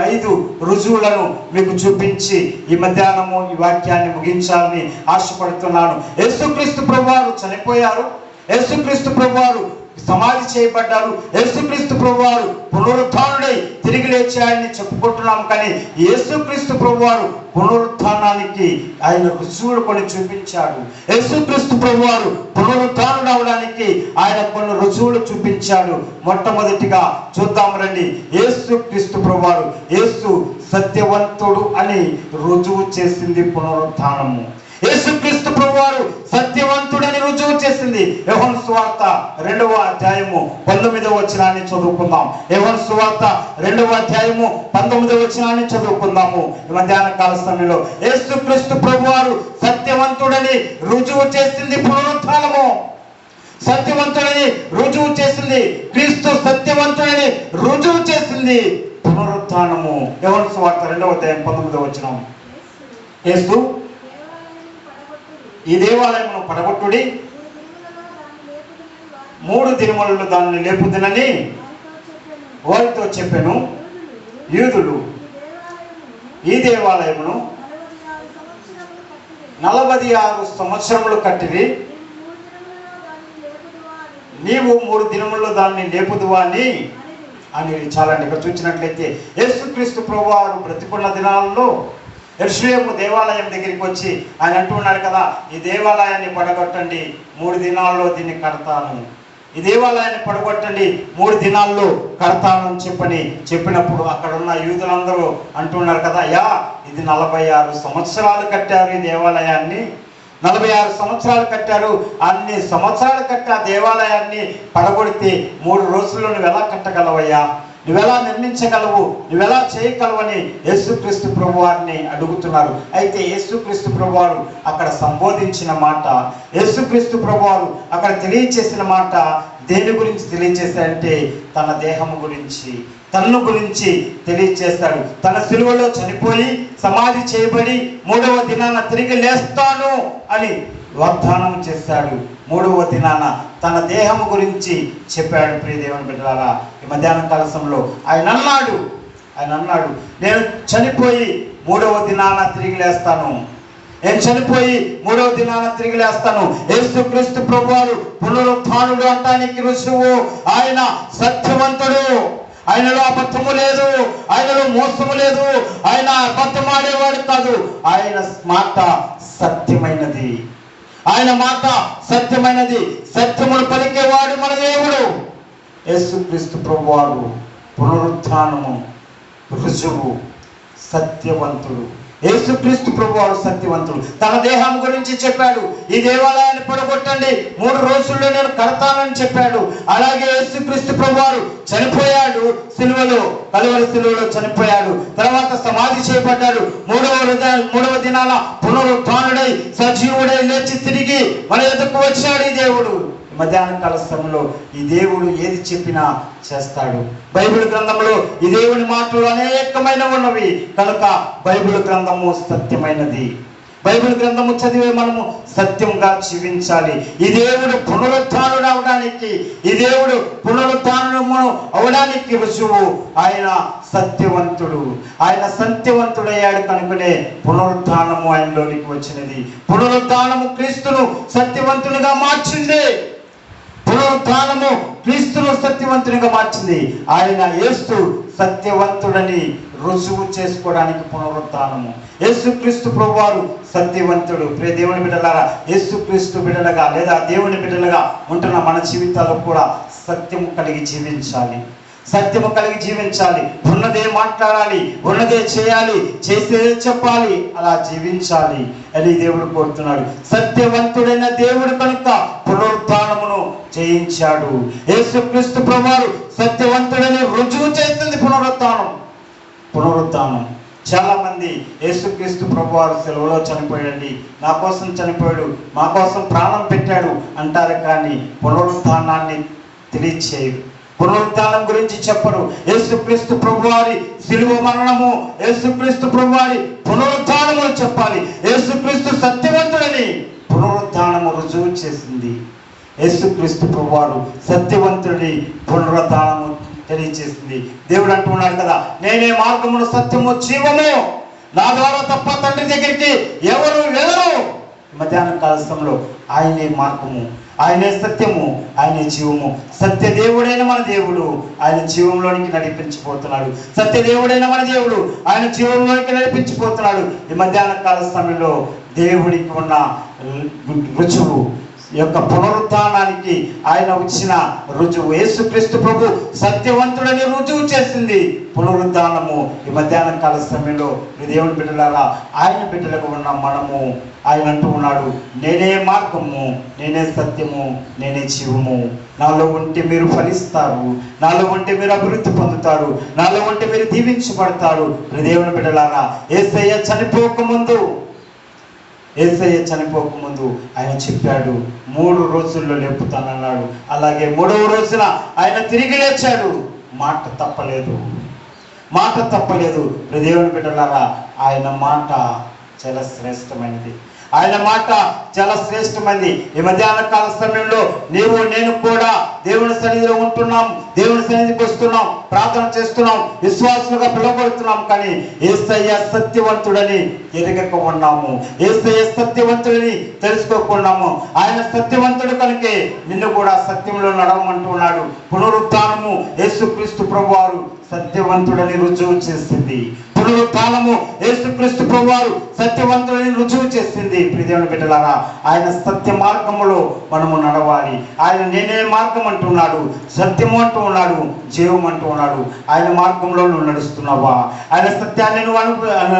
A: 5 రుజువులను మీకు చూపించి ఈ మధ్యాహ్నము ఈ వాక్యాన్ని ముగించాలని ఆశపడుతున్నాను. యేసుక్రీస్తు ప్రభువారు చనిపోయారు, యేసుక్రీస్తు ప్రభువారు సమాధి చేయబడ్డారు, యేసుక్రీస్తు ప్రభువారు పునరుత్థానుడై తిరిగి లేచాడని చెప్పుకుంటున్నాం. కానీ యేసుక్రీస్తు ప్రభువారు పునరుత్థానానికి ఆయన రుజువులు కొన్ని చూపించాడు. యేసుక్రీస్తు ప్రభువారు పునరుత్థానుడు అవడానికి ఆయన కొన్ని రుజువులు చూపించాడు. మొట్టమొదటిగా చూద్దాం రండి. యేసుక్రీస్తు ప్రభువారు యేసు సత్యవంతుడు అని రుజువు చేసింది పునరుత్థానము. యేసుక్రీస్తు ప్రభువారు సత్యవంతుడని రుజువు చేసింది. యోహాను సువార్త 2వ అధ్యాయము 19వ వచనాన్ని చదువుకుందాం. యోహాను సువార్త 2వ అధ్యాయము 19వ వచనాన్ని చదువుకుందాము. ఈ మధ్యాహ్న కాల సమయంలో యేసుక్రీస్తు ప్రభువారు సత్యవంతుడని రుజువు చేసింది పునరుత్థానము. సత్యవంతుడని రుజువు చేసింది క్రీస్తు, సత్యవంతుడని రుజువు చేసింది పునరుత్థానము. యోహాను సువార్త 2వ అధ్యాయం 19వ వచనం. యేసు ఈ దేవాలయమును పడగొట్టుడి, 3 దినములలో దాన్ని లేపుదునని వారితో చెప్పెను. యూదులు ఈ దేవాలయమును 46 సంవత్సరములు కట్టిరి, నీవు 3 దినములలో దాన్ని లేపుదువా అని చాలండి. ఇక్కడ చూసినట్లయితే యేసుక్రీస్తు ప్రభువారు బ్రతికున్న దినాల్లో యెరూషలేము దేవాలయం దగ్గరికి వచ్చి ఆయన అంటున్నాడు కదా, ఈ దేవాలయాన్ని పడగొట్టండి, 3 దినాల్లో దీన్ని కడతాను. ఈ దేవాలయాన్ని పడగొట్టండి, 3 దినాల్లో కడతాను అని చెప్పినప్పుడు అక్కడ ఉన్న యూదులందరూ అంటున్నారు కదా, అయ్యా ఇది 46 సంవత్సరాలు కట్టారు ఈ దేవాలయాన్ని, 46 సంవత్సరాలు కట్టారు, అన్ని సంవత్సరాలు కట్టి ఆ దేవాలయాన్ని పడగొడితే 3 రోజుల్లో నువ్వు ఎలా కట్టగలవయ్యా, నువ్వెలా నిర్మించగలవు, నువ్వెలా చేయగలవని యేసుక్రీస్తు ప్రభువారిని అడుగుతున్నారు. అయితే యేసుక్రీస్తు ప్రభువారు అక్కడ సంబోధించిన మాట, యేసుక్రీస్తు ప్రభువారు అక్కడ తెలియచేసిన మాట దేని గురించి తెలియచేశాడంటే తన దేహము గురించి, తన్ను గురించి తెలియచేస్తాడు. తన సిలువలో చనిపోయి సమాధి చేయబడి 3వ దినాన తిరిగి లేస్తాను అని వాగ్దానం చేశాడు. 3వ దినాన తన దేహము గురించి చెప్పాడు. ప్రియ దేవుని బిడ్డలారా, ఈ మధ్యాహ్న కాల సమయంలో ఆయన అన్నాడు నేను చనిపోయి 3వ దినాన తిరిగి లేస్తాను, నేను చనిపోయి 3వ దినాన తిరిగి లేస్తాను. యేసుక్రీస్తు ప్రభువారు పునరుత్థానుడు అంటానికి రుజువు ఆయన సత్యవంతుడు, ఆయనలో అబద్ధము లేదు, ఆయనలో మోసము లేదు, ఆయన అబద్ధం ఆడేవాడు కాదు, ఆయన మాట సత్యమైనది, ఆయన మాట సత్యమైనది, సత్యమును పలికేవాడు మన దేవుడు. యేసుక్రీస్తు ప్రభువారు పునరుత్థానము రుజువు, సత్యవంతుడు. యేసుక్రీస్తు ప్రభువారు సత్యవంతుడు. తన దేహం గురించి చెప్పాడు, ఈ దేవాలయాన్ని పడగొట్టండి, 3 రోజుల్లో నేను కడతానని చెప్పాడు. అలాగే యేసుక్రీస్తు ప్రభువారు చనిపోయాడు, సిలువలో, కలువరి సిలువలో చనిపోయాడు. తర్వాత సమాధి చేయబడ్డాడు. 3వ దినాల పునరుత్థానుడై సజీవుడై లేచి తిరిగి మన ఎదుకు వచ్చాడు ఈ దేవుడు. మధ్యాహ్న కాల సమయంలో ఈ దేవుడు ఏది చెప్పినా చేస్తాడు. బైబిల్ గ్రంథంలో ఈ దేవుని మాటలు అనేకమైన ఉన్నవి కనుక బైబిల్ గ్రంథము సత్యమైనది. బైబిల్ గ్రంథము చదివే మనము సత్యంగా జీవించాలి. ఈ దేవుడు పునరుత్థానుడు అవడానికి, ఈ దేవుడు పునరుత్థానము అవడానికి రుజువు ఆయన సత్యవంతుడు. ఆయన సత్యవంతుడయ్యాడు కనుకనే పునరుత్థానము ఆయనలోనికి వచ్చినది. పునరుత్థానము క్రీస్తును సత్యవంతునిగా మార్చింది. పునరుత్థానము క్రీస్తును సత్యవంతునిగా మార్చింది. ఆయన యేసు సత్యవంతుడని రుజువు చేసుకోవడానికి పునరుత్థానము. యేసుక్రీస్తు ప్రభువారు సత్యవంతుడు. ప్రియ దేవుని బిడ్డలారా, యేసుక్రీస్తు బిడ్డలుగా లేదా దేవుని బిడ్డలుగా ఉంటున్న మన జీవితాల్లో కూడా సత్యము కలిగి జీవించాలి, సత్యము కలిగి జీవించాలి. ఉన్నదే మాట్లాడాలి, ఉన్నదే చేయాలి, చేసేదే చెప్పాలి, అలా జీవించాలి అని దేవుడు కోరుతున్నాడు. సత్యవంతుడైన దేవుడు కనుక పునరుత్థానమును చేయించాడు. యేసుక్రీస్తు ప్రభువారు సత్యవంతుడని రుజువు చేసింది పునరుత్థానం. చాలా మంది యేసుక్రీస్తు ప్రభువారు సెలవులో చనిపోయాడండి, నా కోసం చనిపోయాడు, మా కోసం ప్రాణం పెట్టాడు అంటారు, కానీ పునరుత్థానాన్ని తెలియచేయరు. పునరుత్థానం గురించి చెప్పరు. యేసుక్రీస్తు ప్రభువారి శిలువ మరణము, యేసుక్రీస్తు ప్రభువారి పునరుత్థానము చెప్పాలి. యేసుక్రీస్తు సత్యవంతుడని పునరుత్థానము రుజువు చేసింది. యేసుక్రీస్తు ప్రభువారు సత్యవంతుడి పునరుత్థానము తెలియచేసింది. దేవుడు అంటున్నాడు కదా, నేనే మార్గమును సత్యము జీవము, నా ద్వారా తప్ప తండ్రి దగ్గరికి ఎవరు వెళ్ళరు. మధ్యాహ్న కాల సమయంలో ఆయనే మార్గము, ఆయనే సత్యము, ఆయనే జీవము. సత్యదేవుడైన మన దేవుడు ఆయన జీవంలోనికి నడిపించిపోతున్నాడు. సత్యదేవుడైన మన దేవుడు ఆయన జీవంలోనికి నడిపించిపోతున్నాడు. ఈ మధ్యాహ్న కాల సమయంలో దేవుడికి ఉన్న రుజువు యొక్క పునరుత్థానానికి ఆయన వచ్చిన రుజువు, యేసుక్రీస్తు ప్రభు సత్యవంతుడని రుజువు చేసింది పునరుత్థానము. ఈ మధ్యాహ్న కాల సమయంలో దేవుని బిడ్డలారా, ఆయన బిడ్డలకు ఉన్న మనము, ఆయన అంటూ ఉన్నాడు, నేనే మార్గము, నేనే సత్యము, నేనే జీవము. నాలో ఉంటే మీరు ఫలిస్తారు, నాలో ఉంటే మీరు అభివృద్ధి పొందుతారు, నాలో ఉంటే మీరు దీవించబడతారు. దేవుని బిడ్డలారా, యేసయ్య చనిపోకముందు ఆయన చెప్పాడు, 3 రోజుల్లో లేపుతానన్నాడు. అలాగే 3వ రోజున ఆయన తిరిగి లేచాడు. మాట తప్పలేదు. దేవుని బిడ్డలారా, ఆయన మాట చాలా శ్రేష్టమైనది. ఈ మధ్యాహ్న కాల సమయంలో నీవు నేను కూడా దేవుని సన్నిధిలో ఉంటున్నాం, దేవుని సన్నిధికి వస్తున్నాం, ప్రార్థన చేస్తున్నాం, విశ్వాసులుగా పిలువబడుతున్నాం, కానీ యేసయ్య సత్యవంతుడని ఎరగక ఉన్నాము, యేసయ్య సత్యవంతుడని తెలుసుకోకున్నాము. ఆయన సత్యవంతుడు కనుకే నిన్ను కూడా సత్యంలో నడవమంటున్నాడు. పునరుత్థానము యేసుక్రీస్తు ప్రభువారు సత్యవంతుడని రుజువు చేసింది. పునరుత్థానము యేసుక్రీస్తు ప్రభువారు సత్యవంతుడని రుజువు చేసింది. ప్రియదేవుని బిడ్డలారా, ఆయన సత్య మార్గములో మనము నడవాలి. ఆయన నేనే మార్గం అంటున్నాడు, సత్యము అంటూ ఉన్నాడు, జీవం అంటూ ఉన్నాడు. ఆయన మార్గంలో నువ్వు నడుస్తున్నావా? ఆయన సత్యాన్ని నువ్వు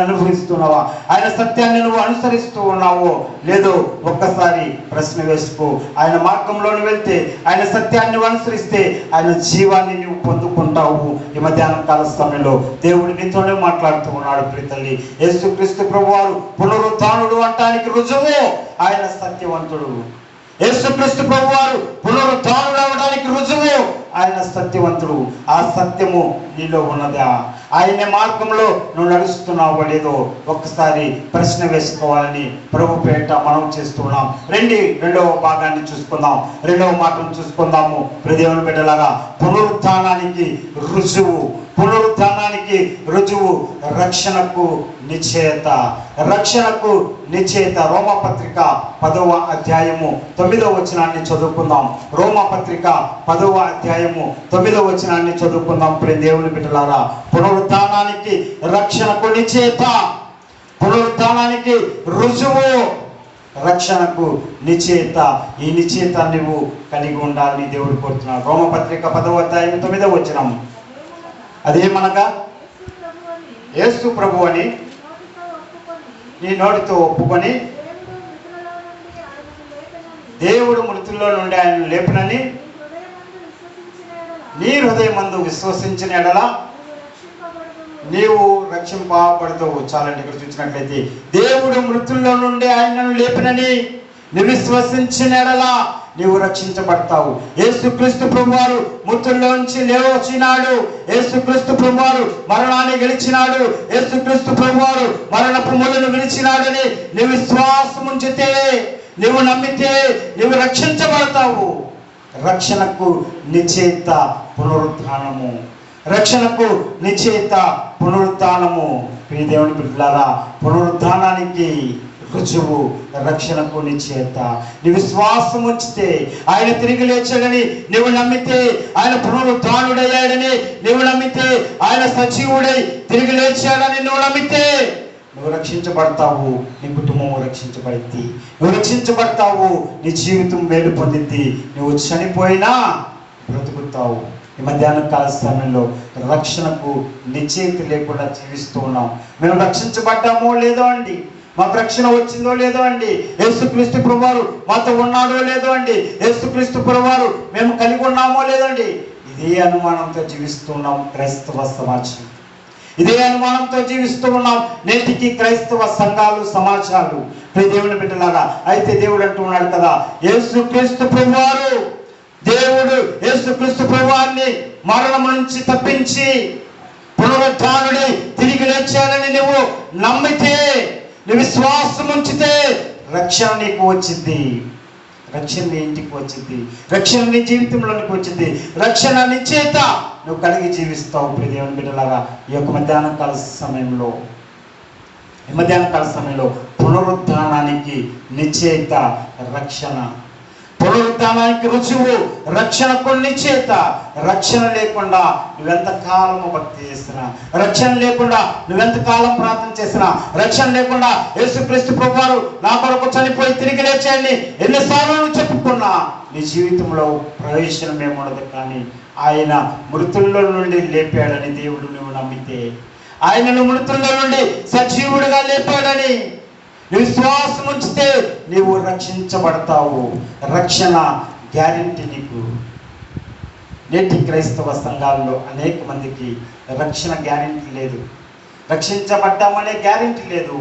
A: అనుభవిస్తున్నావా? ఆయన సత్యాన్ని నువ్వు అనుసరిస్తూ ఉన్నావో లేదో ఒక్కసారి ప్రశ్న వేసుకో. ఆయన మార్గంలోని వెళ్తే, ఆయన సత్యాన్ని అనుసరిస్తే ఆయన జీవాన్ని నువ్వు పొందుకుంటావు. ఈ మధ్యాహ్నం కాల సమయంలో దేవుడు నీతోనే మాట్లాడుతూ ఉన్నాడు. ప్రియ తల్లి, యేసుక్రీస్తు ప్రభువారు పునరుత్థానుడు అంటానికి రుజువు ఆయన సత్యవంతుడు. యేసుక్రీస్తు ప్రభువారు పునరుత్థానుడు అవడానికి రుజువు ఆయన సత్యవంతుడు. ఆ సత్యము నీలో ఉన్నదా? ఆయన మార్గంలో నువ్వు నడుస్తున్నావో లేదో ఒక్కసారి ప్రశ్న వేసుకోవాలని ప్రభు పేట మనం చేస్తున్నాం. రెండవ భాగాన్ని చూసుకుందాం, రెండవ మాటను చూసుకుందాము. దేవుని బిడ్డలారా, పునరుత్థానానికి రుజువు రక్షణకు నిశ్చయత. రోమపత్రిక 10వ అధ్యాయము 9వ వచనాన్ని చదువుకుందాం. రోమపత్రిక 10వ అధ్యాయము 9వ వచనాన్ని చదువుకుందాం. దేవుని బిడ్డలారా, పునరుత్థానానికి రక్షణకు నిశ్చయత, పునరుత్థానానికి రుజువు, రక్షణకు నిశ్చయత. ఈ నిశ్చయత నువ్వు కలిగి ఉండాలని దేవుడు కోరుతున్నాడు. రోమపత్రిక 10వ అధ్యాయం 9వ వచనం. అదేమనగా, యేసు ప్రభు అని నీ నోటితో ఒప్పుకొని దేవుడు మృతుల్లో నుండి ఆయన లేపునని నీ హృదయమందు విశ్వసించిన ఎడల నీవు రక్షింపబడతావు. చాలండి, ఇక్కడ చూసినట్లయితే దేవుడు మృతుల్లో నుండి ఆయనను లేపినని నువ్వు విశ్వసించిన ఎడల నీవు రక్షించబడతావు. యేసుక్రీస్తు ప్రభువారు మృతుల్లోంచి లేవచ్చినాడు. యేసుక్రీస్తు ప్రభువారు మరణాన్ని గెలిచినాడు. యేసుక్రీస్తు ప్రభువారు మరణపు ముళ్ళను విడిచినాడని నీవు విశ్వాసం ఉంచితే, నీవు నమ్మితే నీవు రక్షించబడతావు. రక్షణకు నిశ్చయిత పునరుత్థానము, రక్షణకు నిశ్చయిత పునరుత్థానము. ప్రియ దేవుని బిడ్డలారా, పునరుత్థానానికి రుజువు రక్షణకు నిశ్చయత. నీ విశ్వాసం ఉంచితే, ఆయన తిరిగి లేచాడని నువ్వు నమ్మితే, ఆయన పునరుత్థానుడయ్యాడని నువ్వు నమ్మితే, ఆయన సజీవుడై తిరిగి లేచాడని నువ్వు నమ్మితే నువ్వు రక్షించబడతావు. నీ కుటుంబం రక్షించబడింది, నువ్వు రక్షించబడతావు. నీ జీవితం మేలు పొందింది. నువ్వు చనిపోయినా బ్రతుకుతావు. ఈ మధ్యాహ్న కాల సమయంలో రక్షణకు నిశ్చయిత లేకుండా జీవిస్తూ ఉన్నాం. మేము రక్షించబడ్డామో లేదో అండి, మాకు రక్షణ వచ్చిందో లేదో అండి, యేసుక్రీస్తు ప్రభువారు మాతో ఉన్నాడో లేదో అండి, యేసుక్రీస్తు ప్రభువారు మేము కలిగి ఉన్నామో లేదండి. ఇదే అనుమానంతో జీవిస్తున్నాం క్రైస్తవ సమాజం. ఇదే అనుమానంతో జీవిస్తూ ఉన్నాం నేటికి క్రైస్తవ సంఘాలు, సమాజాలు. దేవుని బిడ్డలారా, అయితే దేవుడు అంటున్నాడు కదా, యేసుక్రీస్తు ప్రభువారు, దేవుడు యేసుక్రీస్తు ప్రభువారిని మరణం నుంచి తప్పించి పునరుద్ధానుడై తిరిగి లేచాడని నువ్వు నమ్మితే, నువ్వు విశ్వాసం ఉంచితే రక్షణ నీకు వచ్చింది. రక్షణ నీ ఇంటికి వచ్చింది, రక్షణ నీ జీవితంలోనికి వచ్చింది, రక్షణ నిశ్చేత నువ్వు కలిగి జీవిస్తావు. దేవుని బిడ్డలారా, ఈ యొక్క మధ్యాహ్న కాల సమయంలో పునరుద్ధానానికి నిశ్చేత రక్షణ, పునరుద్ధానానికి రుజువు రక్షణకు నిశ్చేత. రక్షణ లేకుండా నువ్వెంత కాలము భక్తి చేసినా, రక్షణ లేకుండా నువ్వెంత కాలం ప్రార్థన చేసినా, రక్షణ లేకుండా యేసుక్రీస్తు ప్రభువారు నా కొరకు చనిపోయి తిరిగి లేచాడని ఎన్నిసార్లు చెప్పుకున్నా నీ జీవితంలో ప్రవేశనం ఏముండదు. కానీ ఆయన మృతుల్లో నుండి లేపాడని దేవుడు నువ్వు నమ్మితే, ఆయనను మృతుల్లో నుండి సజీవుడిగా లేపాడని నువ్వు విశ్వాసం ఉంచితే నీవు రక్షించబడతావు. రక్షణ గ్యారెంటీ నీకు. నేటి క్రైస్తవ సంఘాల్లో అనేక మందికి రక్షణ గ్యారెంటీ లేదు, రక్షించబడ్డామనే గ్యారెంటీ లేదు,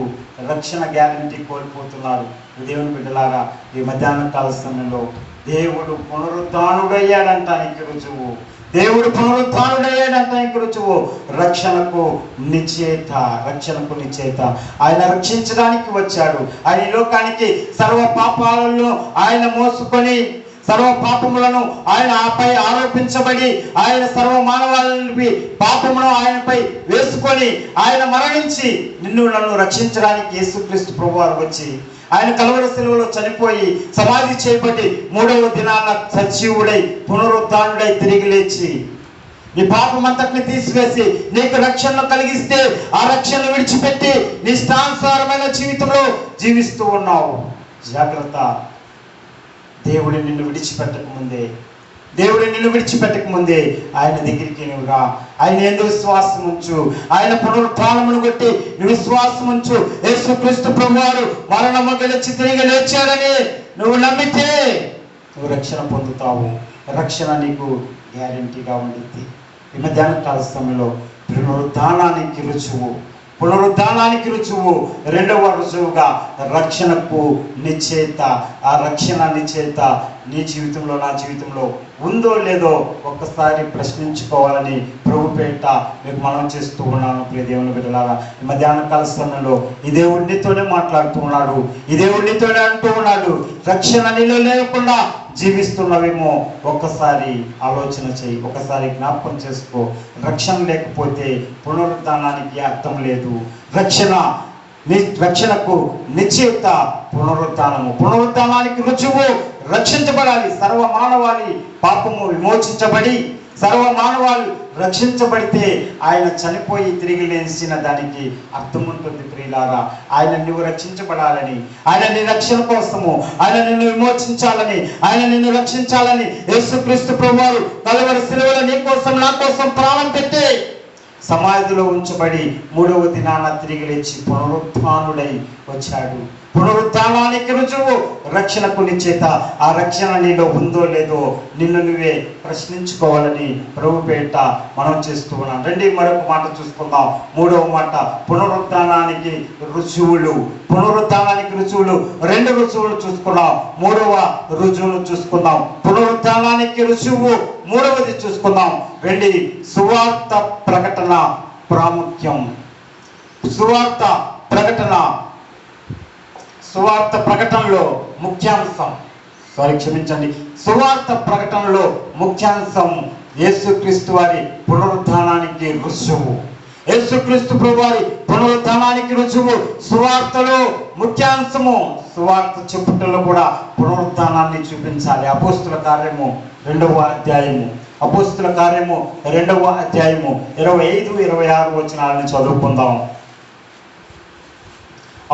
A: రక్షణ గ్యారెంటీ కోల్పోతున్నారు. దేవుని బిడ్డలారా, ఈ మధ్యాహ్న కాల సమయంలో దేవుడు పునరుద్ధానుడయ్యాడంటానికి రుజువు, దేవుడు పునరుద్ధానుడయ్యాడంటానికి రుజువు రక్షణకు నిశ్చేత. రక్షణకు నిశ్చేత. ఆయన రక్షించడానికి వచ్చాడు. ఆయన ఈ లోకానికి సర్వ పాపాలను ఆయన మోసుకొని, సర్వ పాపములను ఆయన ఆపై ఆరోపించబడి, ఆయన సర్వ మానవాళి పాపమును ఆయనపై వేసుకొని ఆయన మరణించి నిన్ను నన్ను రక్షించడానికి యేసుక్రీస్తు ప్రభువారు వచ్చి ఆయన కలువరి శిలువలో చనిపోయి సమాధి చేయబడి 3వ దినాన సజీవుడై పునరుద్ధానుడై తిరిగి లేచి నీ పాపమంతటిని తీసివేసి నీకు రక్షణను కలిగిస్తే ఆ రక్షణను విడిచిపెట్టి నీ ఇష్టానుసారమైన జీవితంలో జీవిస్తూ ఉన్నావు. జాగ్రత్త. దేవుడు నిన్ను విడిచిపెట్టక ముందే ఆయన దగ్గరికి నువ్వు రా. ఆయన ఎందుకు విశ్వాసం ఉంచు, ఆయన పునరుత్థానమును బట్టి నువ్వు విశ్వాసం ఉంచు. యేసుక్రీస్తు ప్రభువారు మరణము గెలిచి తిరిగి లేచాడని నువ్వు నమ్మితే నువ్వు రక్షణ పొందుతావు. రక్షణ నీకు గ్యారెంటీగా ఉంటుంది. ఈ మధ్యాహ్న కాల సమయంలో పునరుద్ధానానికి రుజువు రెండవ రుజువుగా రక్షణకు నిశ్చేత. ఆ రక్షణ నిశ్చేత నీ జీవితంలో, నా జీవితంలో ఉందో లేదో ఒక్కసారి ప్రశ్నించుకోవాలని ప్రభు పేట మీకు మనం చేస్తూ ఉన్నాను. ప్రియ దేవుని బిడ్డలారా, ఈ మధ్యాహ్న కాల సమయంలో ఈ దేవుడు నీతోనే మాట్లాడుతూ ఉన్నాడు, ఈ దేవుడు నీతోనే అంటూ ఉన్నాడు. రక్షణ నీలో లేకుండా జీవిస్తున్నావేమో ఒక్కసారి ఆలోచన చేయి, ఒకసారి జ్ఞాపకం చేసుకో. రక్షణ లేకపోతే పునరుద్ధానానికి అర్థం లేదు. రక్షణకు నిశ్చయిత పునరుద్ధానానికి రుజువు రక్షించబడాలి. సర్వ మానవాళి పాపము విమోచించబడి సర్వ మానవాళి రక్షించబడితే ఆయన చనిపోయి తిరిగి లేచిన దానికి అర్థం ఉంటుంది. ప్రియులారా, ఆయన నువ్వు రక్షించబడాలని, ఆయన నీ రక్షణ కోసము, ఆయన నిన్ను విమోచించాలని, ఆయన నిన్ను రక్షించాలని యేసుక్రీస్తు ప్రభువారు కలువరి శిలువలో నీ కోసం, నా కోసం ప్రాణం పెట్టే సమాధిలో ఉంచబడి 3వ దినాన తిరిగి లేచి పునరుత్థానుడై వచ్చాడు. పునరుద్ధానానికి రుజువు రక్షణకు నిశ్చేత. ఆ రక్షణ నీలో ఉందో లేదో నిన్ను నువ్వే ప్రశ్నించుకోవాలని ప్రభు పేట మనం చేస్తూ ఉన్నాం. రండి మరొక మాట చూసుకుందాం. 3వ మాట పునరుద్ధానానికి రుజువులు. 2 రుజువులు చూసుకున్నాం. 3వ రుజువును చూసుకుందాం. పునరుద్ధానానికి రుజువు 3వది చూసుకుందాం. రండి, సువార్త ప్రకటన ప్రాముఖ్యం. సువార్త ప్రకటనలో ముఖ్యాంశం, సువార్త ప్రకటనలో ముఖ్యాంశం యేసుక్రీస్తు వారి పునరుద్ధానానికి రుజువు. యేసుక్రీస్తు ప్రభువారి పునరుద్ధానానికి రుజువు సువార్తలో ముఖ్యాంశము. సువార్త చెప్పుటలో కూడా పునరుద్ధానాన్ని చూపించాలి. అపోస్తుల కార్యము 2వ అధ్యాయము 25-26 వచనాలను చదువుకుందాం.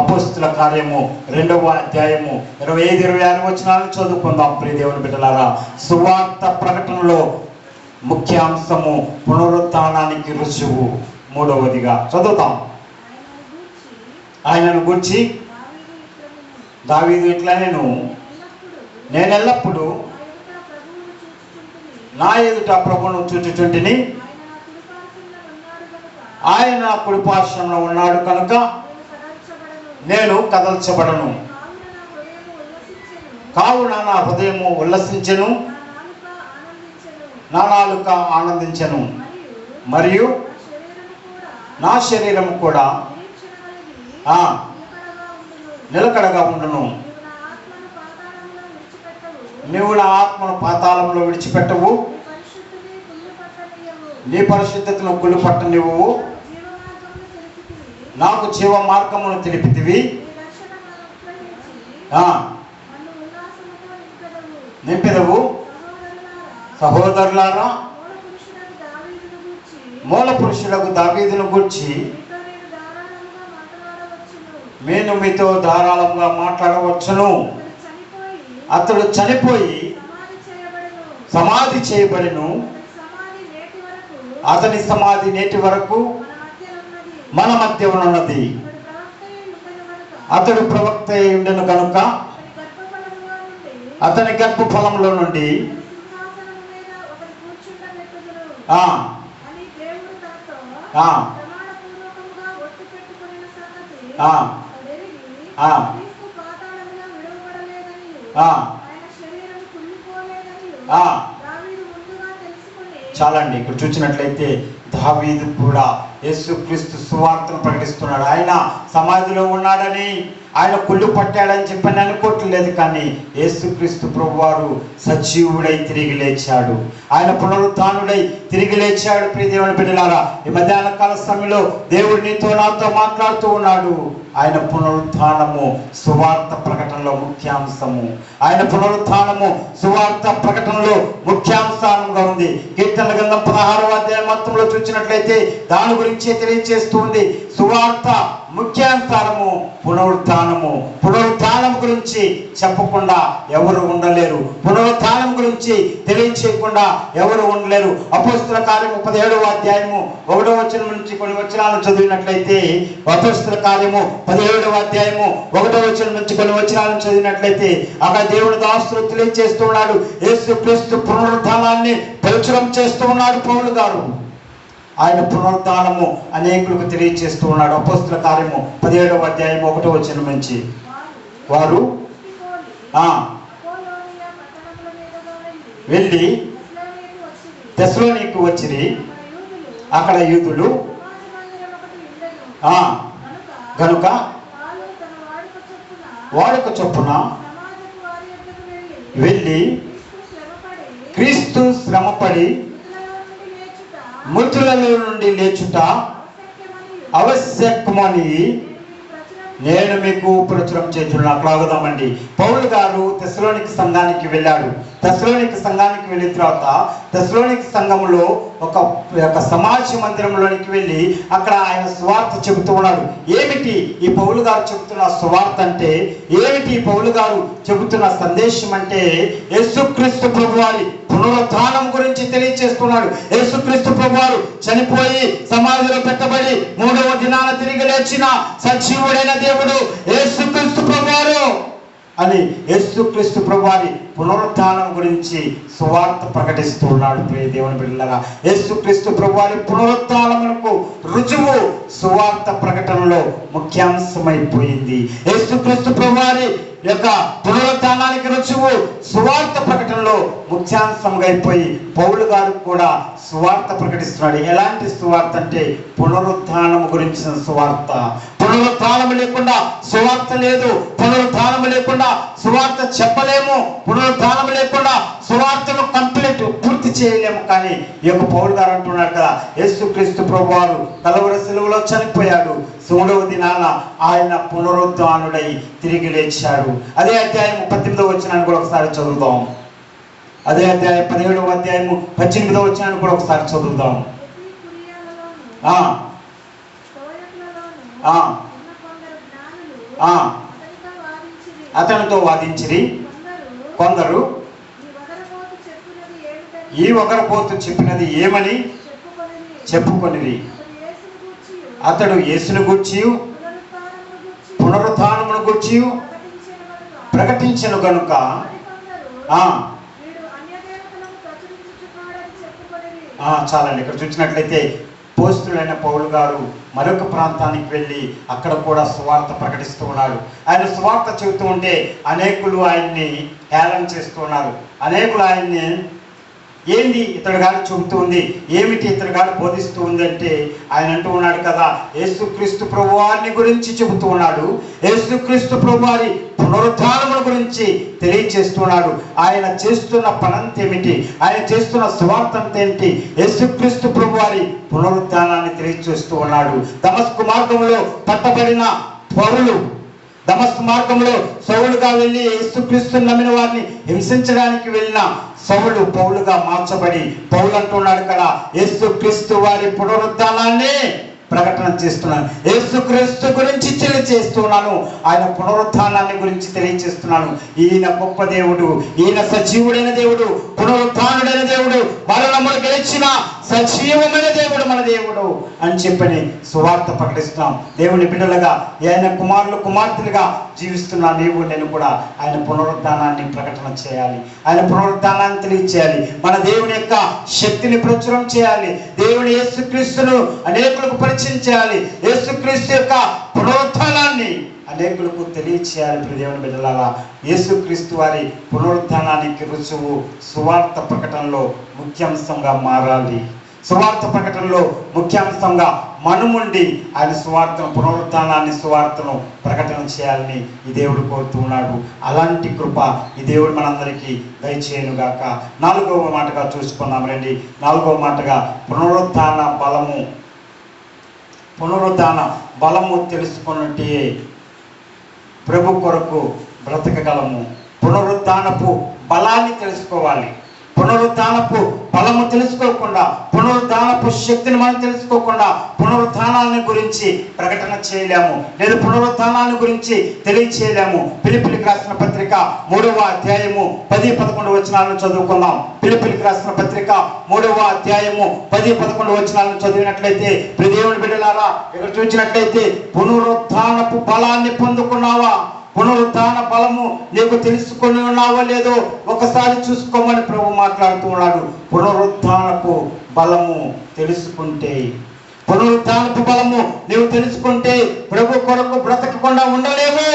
A: అపోస్తుల కార్యము 2వ అధ్యాయము 25-26 వచనాలను చదువుకుందాం. ప్రియ దేవుని బిడ్డలారా, సువార్త ప్రకటనలో ముఖ్యాంశము పునరుద్ధానానికి రుజువు. 3వదిగా చదువుతాం. ఆయనను గూర్చి దావీదు ఇట్లా నేను ఎల్లప్పుడూ నా ఎదుట ప్రభువును చూచుచుంటిని, ఆయన నా కుడిపార్శ్వంలో ఉన్నాడు కనుక నేను కదల్చబడను. కావున నా హృదయము ఉల్లసించెను, నా నాలుక ఆనందించెను, మరియు నా శరీరము కూడా నిలకడగా ఉండును. నీవు నా ఆత్మను పాతాళంలో విడిచిపెట్టవు, నీ పరిశుద్ధతను కుళ్ళుపట్టనివ్వవు. నాకు జీవ మార్గమును తెలిపితివి, నింపెదవు. సహోదరులారా, మూల పురుషులకు దావీదును గూర్చి నేను మీతో ధారాళంగా మాట్లాడవచ్చును. అతడు చనిపోయి సమాధి చేయబడిను, అతని సమాధి నేటి వరకు మన మధ్య ఉన్నది. అతడు ప్రవక్త ఉండెను కనుక అతని గర్భఫలంలో నుండి చాలండి. ఇక్కడ చూసినట్లయితే దావీదు కూడా యేసుక్రీస్తు సువార్తను ప్రకటిస్తున్నాడు. ఆయన సమాధిలో ఉన్నాడని, ఆయన కుళ్ళు పట్టాడని చెప్పని అనుకోవట్లేదు, కానీ యేసుక్రీస్తు ప్రభువారు సజీవుడై తిరిగి లేచాడు. ఆయన పునరుత్థానుడై తిరిగి లేచాడు. ప్రియ దేవుని బిడ్డలారా, ఈ మధ్యాహ్న కాల సమయంలో దేవుడు నీతో నాతో మాట్లాడుతూ ఉన్నాడు. ఆయన పునరుత్థానము సువార్త ప్రకటనలో ముఖ్యాంశము. ఆయన పునరుత్థానము సువార్త ప్రకటనలో ముఖ్యాంశంగా ఉంది. కీర్తనల గ్రంథం 16వ అధ్యాయం మొత్తంలో చూసినట్లయితే దాని గురించే తెలియజేస్తూ ఉంది. సువార్త ముఖ్యాంశాలము పునరుత్థానము. పునరుత్థానం గురించి చెప్పకుండా ఎవరు ఉండలేరు. పునరుత్థానం గురించి తెలియచేయకుండా ఎవరు ఉండలేరు. అపోస్తల కార్యము 17వ అధ్యాయము 1వ వచనం నుంచి కొన్ని వచనాలను చదివినట్లయితే, అపోస్తల కార్యము 17వ అధ్యాయము 1వ వచనం నుంచి కొన్ని వచనాలను చదివినట్లయితే అక్కడ దేవుని దాసులు తెలియజేస్తూ ఉన్నాడు. యేసుక్రీస్తు పునరుత్థానాన్ని ప్రచురం చేస్తూ ఉన్నాడు పౌలు గారు. ఆయన పునరుత్థానము అనేకులకు తెలియజేస్తూ ఉన్నాడు. అపోస్తల కార్యము 17వ అధ్యాయం 1వ వచనం నుంచి వారు వెళ్ళి తెస్సలోనికు వచ్చిరి. అక్కడ యూదులు గనుక వాడుక చొప్పున వెళ్ళి క్రీస్తు శ్రమపడి మృతులలో నుండి లేచుట ఆవశ్యకమని నేను మీకు ప్రచురం చేస్తున్నా. అట్లాగుదామండి. పౌలు గారు తెస్సలోనిక సంఘానికి వెళ్ళాడు. తెస్సలోనిక సంఘానికి వెళ్ళిన తర్వాత తెస్సలోనిక సంఘంలో ఒక సమాజ మందిరంలోనికి వెళ్ళి అక్కడ ఆయన సువార్త చెబుతూ ఉన్నాడు. ఏమిటి ఈ పౌలు గారు చెబుతున్న సువార్త అంటే ఏమిటి? ఈ పౌలు గారు చెబుతున్న సందేశం అంటే యేసుక్రీస్తు ప్రభువారి పునరుత్థానం గురించి తెలియజేస్తున్నాడు. యేసుక్రీస్తు ప్రభువారు చనిపోయి సమాధిలో పెట్టబడి 3వ దినాన తిరిగి లేచిన సజీవుడైన దేవుడు యేసుక్రీస్తు ప్రభువారు అని యేసుక్రీస్తు ప్రభువారి పునరుత్థానం గురించి సువార్త ప్రకటిస్తూ ఉన్నాడు. ప్రియ దేవుని బిడ్డలారా, యేసుక్రీస్తు ప్రభువారి పునరుత్థానమునకు రుజువు సువార్త ప్రకటనలో ముఖ్యాంశమైపోయింది. యేసుక్రీస్తు ప్రభువారి యొక్క పునరుత్థానానికి రుజువు సువార్త ప్రకటనలో ముఖ్యాంశంగా అయిపోయి పౌలు గారు కూడా సువార్త ప్రకటిస్తున్నాడు. ఎలాంటి సువార్త అంటే పునరుత్థానం గురించిన సువార్త. పునరుత్థానం లేకుండా సువార్త లేదు. పునరుత్థానం లేకుండా సువార్త చెప్పలేము. పునరుత్థానం లేకుండా సువార్తను కంప్లీట్ పూర్తి చేయలేము. కానీ ఈ యొక్క పౌలు గారు అంటున్నాడు కదా, యేసుక్రీస్తు ప్రభువారు కలవరి సిలువలో చనిపోయాడు, 3వ దినాన ఆయన పునరుత్థానుడై తిరిగి లేచాడు. అదే అధ్యాయం 18వ వచనాన్ని కూడా ఒకసారి చదువుదాం. అదే అధ్యాయం 17వ అధ్యాయము 18వ వచనాన్ని కూడా ఒకసారి చదువుదాం. అతనితో వాదించిరి. కొందరు ఈ ఒకరిపోతు చెప్పినది ఏమని చెప్పుకొనిరి. అతడు యేసును గూర్చి పునరుత్థానమును గూర్చి ప్రకటించను గనుక చాలండి. ఇక్కడ చూసినట్లయితే పోస్తులైన పౌలు గారు మరొక ప్రాంతానికి వెళ్ళి అక్కడ కూడా సువార్త ప్రకటిస్తూ ఉన్నాడు. ఆయన సువార్త చెబుతూ ఉంటే అనేకులు ఆయన్ని హేళన చేస్తూ ఉన్నారు. అనేకులు ఆయన్ని ఏంది ఇతడు గారు చెబుతూ ఉంది, ఏమిటి ఇతడు గారు బోధిస్తూ ఉంది అంటే ఆయన అంటూ ఉన్నాడు కదా, యేసుక్రీస్తు ప్రభువారిని గురించి చెబుతూ ఉన్నాడు. యేసుక్రీస్తు ప్రభువారి పునరుద్ధానముల గురించి తెలియచేస్తున్నాడు. ఆయన చేస్తున్న పనంత ఏమిటి, ఆయన చేస్తున్న స్వార్థంత ఏంటి, యేసుక్రీస్తు ప్రభువారి పునరుద్ధానాన్ని తెలియచేస్తూ ఉన్నాడు. దమస్కు మార్గంలో పట్టబడిన పౌలు దమస్కు మార్గంలో సౌలుగా వెళ్ళి యేసుక్రీస్తుని నమ్మిన వారిని హింసించడానికి వెళ్ళిన సౌలు పౌలుగా మార్చబడి పౌలు అంటున్నాడు కదా, యేసుక్రీస్తు వారి పునరుద్ధానాన్ని ప్రకటన చేస్తున్నాను, యేసుక్రీస్తు గురించి తెలియచేస్తున్నాను, ఆయన పునరుద్ధానాన్ని గురించి తెలియచేస్తున్నాను. ఈయన గొప్ప దేవుడు, ఈయన సజీవుడైన దేవుడు, పునరుద్ధానుడైన దేవుడు, మరణమును గెలిచిన సజీవమైన దేవుడు మన దేవుడు అని చెప్పని సువార్త ప్రకటిస్తున్నాం. దేవుని బిడ్డలుగా ఆయన కుమారులు కుమార్తెలుగా జీవిస్తున్నా నీవు నేను కూడా ఆయన పునరుద్ధానాన్ని ప్రకటన చేయాలి, ఆయన పునరుద్ధానాన్ని తెలియచేయాలి, మన దేవుని యొక్క శక్తిని ప్రచురం చేయాలి, దేవుని యేసుక్రీస్తును అనేకులకు పరిచయం చేయాలి, యేసుక్రీస్తు యొక్క పునరుద్ధానాన్ని అనేకులకు తెలియచేయాలి. దేవుని బిడ్డలారా, యేసుక్రీస్తు వారి పునరుద్ధానానికి రుజువు సువార్త ప్రకటనలో ముఖ్యాంశంగా మారాలి. సువార్త ప్రకటనలో ముఖ్యాంశంగా మనముండి ఆయన సువార్తను పునరుద్ధానాన్ని సువార్తను ప్రకటన చేయాలని ఈ దేవుడు కోరుతున్నాడు. అలాంటి కృప ఈ దేవుడు మనందరికీ దయచేయనుగాక. 4వ మాటగా చూసుకున్నాం రండి. 4వ మాటగా పునరుద్ధాన బలము తెలుసుకున్నట్టే ప్రభు కొరకు బ్రతకగలము. పునరుద్ధానపు బలాన్ని తెలుసుకోవాలి. పునరుద్ధానపు బలము తెలుసుకోకుండా, పునరుద్ధానపు శక్తిని మనం తెలుసుకోకుండా పునరుద్ధానాన్ని గురించి ప్రకటన చేయలేము, లేదా పునరుద్ధానాన్ని గురించి తెలియచేయలేము. ఫిలిప్పీయులకు రాసిన పత్రిక 3వ అధ్యాయము 10-11 వచనాలను చదువుకుందాం. ఫిలిప్పీయులకు రాసిన పత్రిక 3వ అధ్యాయము 10-11 వచనాలను చదివినట్లయితే, దేవుని బిడ్డలారా, ఇక్కడ చూసినట్లయితే పునరుద్ధానపు బలాన్ని పొందుకున్నావా, పునరుద్ధాన బలము నీకు తెలుసుకొని ఉన్నావో లేదో ఒకసారి చూసుకోమని ప్రభు మాట్లాడుతూ ఉన్నాడు. పునరుద్ధానపు బలము తెలుసుకుంటే, పునరుద్ధానపు బలము నీవు తెలుసుకుంటే ప్రభు కొరకు బ్రతకకుండా ఉండలేవు,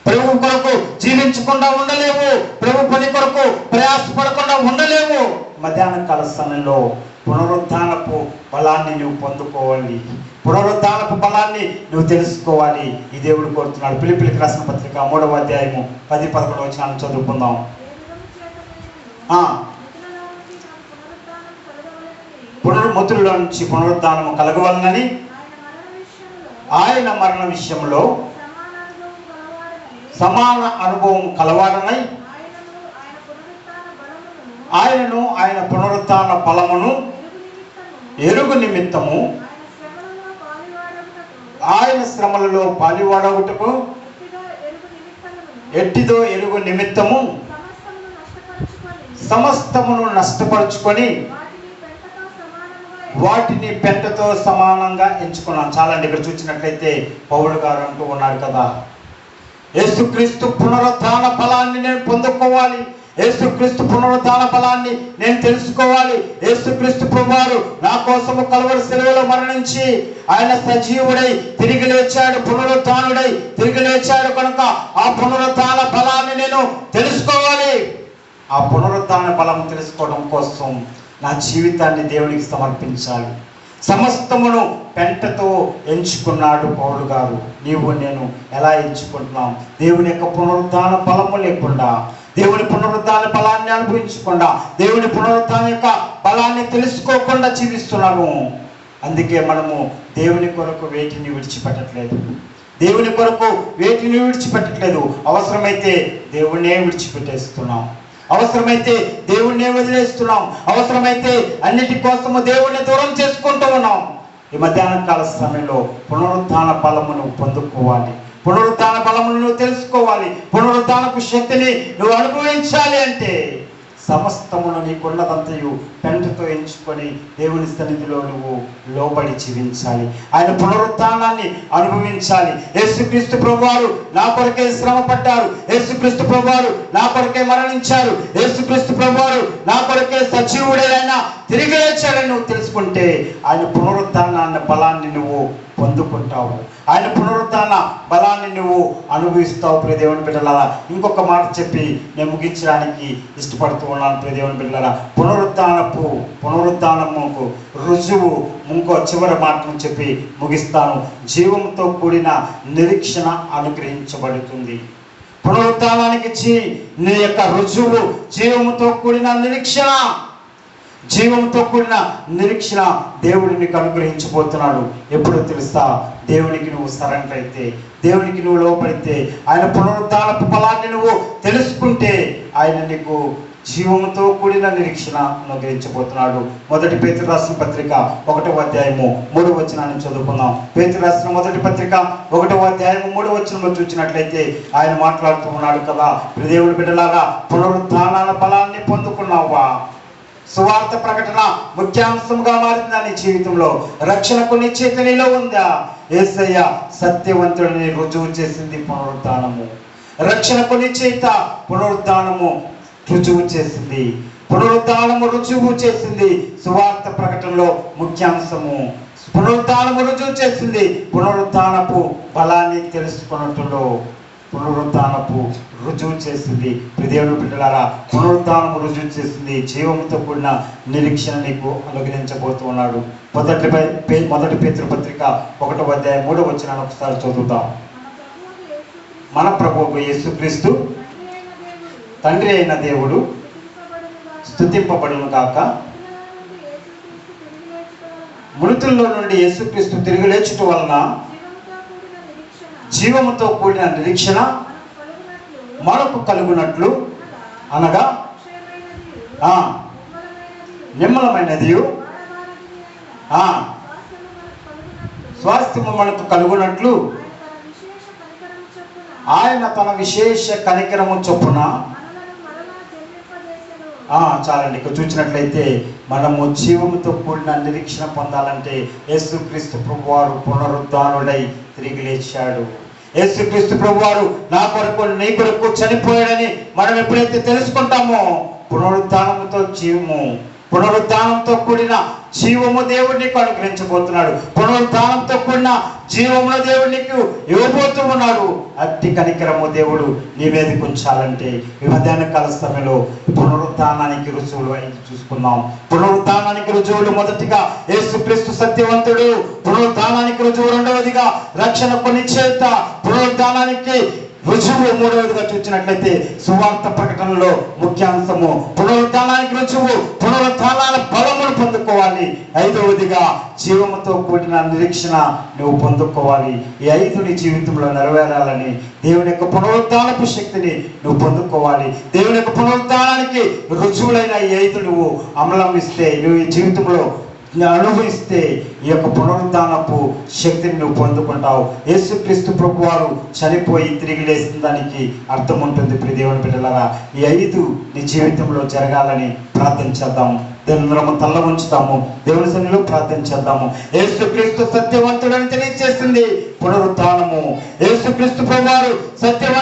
A: ప్రభు కొరకు జీవించకుండా ఉండలేవు, ప్రభు పని కొరకు ప్రయాసపడకుండా ఉండలేవు. మధ్యాహ్న కాల సమయంలో పునరుద్ధానపు బలాన్ని నువ్వు పొందుకోవాలి, పునరుద్ధానపు బలాన్ని నువ్వు తెలుసుకోవాలి. ఈ దేవుడు కోరుతున్నాడు. ఫిలిప్పీయులకు రాసిన పత్రిక 3వ అధ్యాయము 10-11 వచనాలను చదువుకుందాం. మృతుల్లో నుంచి పునరుద్ధానము కలగవలనని ఆయన మరణ విషయంలో సమాన అనుభవం కలవాడనై ఆయనను ఆయన పునరుద్ధాన బలమును ఎరుగు నిమిత్తము ఆయన శ్రమలలో పాలివాడవుటకు ఎట్టిదో ఎరుగు నిమిత్తము సమస్తమును నష్టపరుచుకొని వాటిని పెంటతో సమానంగా ఎంచుకున్నాను. చాలండి. ఇక్కడ చూసినట్లయితే పౌలు గారు అంటూ ఉన్నారు కదా, యేసుక్రీస్తు పునరుద్ధాన బలాన్ని నేను పొందుకోవాలి, యేసుక్రీస్తు పునరుద్ధాన బలాన్ని నేను తెలుసుకోవాలి. యేసుక్రీస్తు ప్రభువారు నా కోసము కల్వరి శిలువలో మరణించి ఆయన సజీవుడై తిరిగి లేచాడు, పునరుద్ధానుడై తిరిగి లేచాడు కనుక ఆ పునరుద్ధాన బలాన్ని నేను తెలుసుకోవాలి. ఆ పునరుద్ధాన బలం తెలుసుకోవడం కోసం నా జీవితాన్ని దేవునికి సమర్పించాలి. సమస్తమును పెంటతో ఎంచుకున్నాడు పౌలు గారు. నీవు నేను ఎలా ఎంచుకుంటున్నాం? దేవుని యొక్క పునరుద్ధాన బలము లేకుండా, దేవుని పునరుద్ధాన బలాన్ని అనుభవించకుండా, దేవుని పునరుద్ధాన యొక్క బలాన్ని తెలుసుకోకుండా జీవిస్తున్నాము. అందుకే మనము దేవుని కొరకు వేటిని విడిచిపెట్టట్లేదు, దేవుని కొరకు వేటిని విడిచిపెట్టట్లేదు. అవసరమైతే దేవుణ్ణే విడిచిపెట్టేస్తున్నాం, అవసరమైతే దేవుణ్ణే వదిలేస్తున్నాం, అవసరమైతే అన్నిటి కోసము దేవుణ్ణి దూరం చేసుకుంటూ ఉన్నాం. ఈ మధ్యాహ్న కాల సమయంలో పునరుద్ధాన బలమును పొందుకోవాలి, పునరుద్ధాన బలమును నువ్వు తెలుసుకోవాలి. పునరుద్ధానపు శక్తిని నువ్వు అనుభవించాలి అంటే సమస్తమును నీకున్నదంతయు పెంటతో ఎంచుకొని దేవుని సన్నిధిలో నువ్వు లోబడి జీవించాలి. ఆయన పునరుత్థానాన్ని అనుభవించాలి. యేసుక్రీస్తు ప్రభువారు నా కొరకే శ్రమ పడ్డారు, యేసుక్రీస్తు ప్రభువారు నా కొరకే మరణించారు, యేసుక్రీస్తు ప్రభువారు నా కొరకే సజీవుడైన తిరిగి లేచాడని నువ్వు తెలుసుకుంటే ఆయన పునరుత్థానాన్ని బలాన్ని నువ్వు పొందుకుంటావు. ఆయన పునరుత్థాన బలాన్ని నువ్వు అనుభవిస్తావు. ప్రియ దేవుని బిడ్డలారా, ఇంకొక మాట చెప్పి నేను ముగించడానికి ఇష్టపడుతూ ఉన్నాను. ప్రియ దేవుని బిడ్డలారా, పునరుత్థానముకు రుజువు ఇంకో చివరి మాటను చెప్పి ముగిస్తాను. జీవంతో కూడిన నిరీక్షణ అనుగ్రహించబడుతుంది. పునరుత్థానానికి నీ యొక్క రుజువు జీవముతో కూడిన నిరీక్షణ. జీవంతో కూడిన నిరీక్షణ దేవుడు నీకు అనుగ్రహించబోతున్నాడు. ఎప్పుడో తెలుసా? దేవునికి నువ్వు సరెండర్ అయితే, దేవునికి నువ్వు లోపడితే, ఆయన పునరుద్ధానపు ఫలాన్ని నువ్వు తెలుసుకుంటే ఆయన నీకు జీవంతో కూడిన నిరీక్షణ అనుగ్రహించబోతున్నాడు. మొదటి పేతురు రాసిన పత్రిక 1వ అధ్యాయము 3వ వచనాన్ని చదువుకుందాం. పేతురు రాసిన మొదటి పత్రిక 1వ అధ్యాయము 3వ వచనంలో చూసినట్లయితే ఆయన మాట్లాడుతూ ఉన్నాడు కదా, దేవుని బిడ్డలారా, పునరుద్ధాన ఫలాన్ని పొందుకున్నావా? సువార్త ప్రకటన ముఖ్యాంశంగా మారిందా నీ జీవితంలో? రక్షణకు నిశ్చయిత నీలో ఉందా? యేసయ్య సత్యవంతుడిని రుజువు చేసింది పునరుద్ధానము. రక్షణకు నిశ్చయిత పునరుద్ధానము రుజువు చేసింది. పునరుద్ధానము రుజువు చేసింది. సువార్త ప్రకటనలో ముఖ్యాంశము పునరుద్ధానము రుజువు చేసింది. పునరుద్ధానపు బలాన్ని తెలుసుకున్నట్టులో పునరుద్ధానపు రుజువు చేసింది. దేవుని బిడ్డలారా, పునరుద్ధానము రుజువు చేసింది. జీవంతో కూడిన నిరీక్షణ నీకు అనుగ్రహించబోతూ ఉన్నాడు. మొదటి పేతురు పత్రిక 1వ అధ్యాయం 3వ వచనాన్ని ఒకసారి చదువుతాం. మన ప్రభువు యేసుక్రీస్తు తండ్రి అయిన దేవుడు స్తుతింపబడును గాక. మృతుల్లో నుండి యేసుక్రీస్తు తిరిగి లేచుట వలన జీవముతో కూడిన నిరీక్షణ మనకు కలుగునట్లు, అనగా నిమ్మలమైనది స్వాస్థ్యము మనకు కలుగునట్లు ఆయన తన విశేష కనికరము చొప్పున. చాలండి. ఇక్కడ చూసినట్లయితే మనము జీవముతో కూడిన నిరీక్షణ పొందాలంటే యేసుక్రీస్తు ప్రభువారు పునరుద్ధానుడై తిరిగి లేచాడు. యేసుక్రీస్తు ప్రభువారు నా కొరకు నీ కొరకు చనిపోయాడని మనం ఎప్పుడైతే తెలుసుకుంటామో పునరుద్ధానముతో జీవము, పునరుద్ధానంతో కూడిన జీవము దేవుడు నీకు అనుగ్రహించబోతున్నాడు. పునరుద్ధానంతో కూడిన జీవమును దేవుడు నీకు ఇవ్వబోతూ ఉన్నాడు. అట్టి కనికరము దేవుడు నీ మీదకి ఉంచాలంటే ఈ మధ్యాహ్న కాల సమయంలో పునరుద్ధానానికి రుజువులు అయితే చూసుకున్నాం. పునరుద్ధానానికి రుజువులు మొదటిగా యేసుక్రీస్తు సత్యవంతుడు. పునరుద్ధానానికి రుజువు రెండవదిగా రక్షణకు నిశ్చయిత. పునరుద్ధానానికి రుజువు మూడవదిగా చూసినట్లయితే సువార్త ప్రకటనలో ముఖ్యాంశము పునరుద్ధానానికి రుజువు, పునరుద్ధానాల బలమును పొందుకోవాలి. 5వదిగా జీవముతో కూడిన నిరీక్షణ నువ్వు పొందుకోవాలి. ఈ 5 నీ జీవితంలో నెరవేరాలని దేవుని యొక్క పునరుద్ధానపు శక్తిని నువ్వు పొందుకోవాలి. దేవుని యొక్క పునరుద్ధానానికి రుజువులైన ఈ 5 నువ్వు అమలంబిస్తే, నువ్వు ఈ జీవితంలో అనుభవిస్తే ఈ యొక్క పునరుద్ధానపు శక్తిని నువ్వు పొందుకుంటావు. యేసుక్రీస్తు ప్రభువారు చనిపోయి తిరిగి లేసిన దానికి అర్థం ఉంటుంది. ప్రియ దేవుని బిడ్డలారా, ఈ 5 నీ జీవితంలో జరగాలని ప్రార్థన చేద్దాం. దేవుని తల్ల ఉంచుతాము, దేవుని సన్నిధిలో ప్రార్థన చేద్దాము. యేసుక్రీస్తు సత్యవంతుడని తెలియజేసింది పునరుద్ధానము. యేసుక్రీస్తు ప్రభువారు సత్యవంతుడు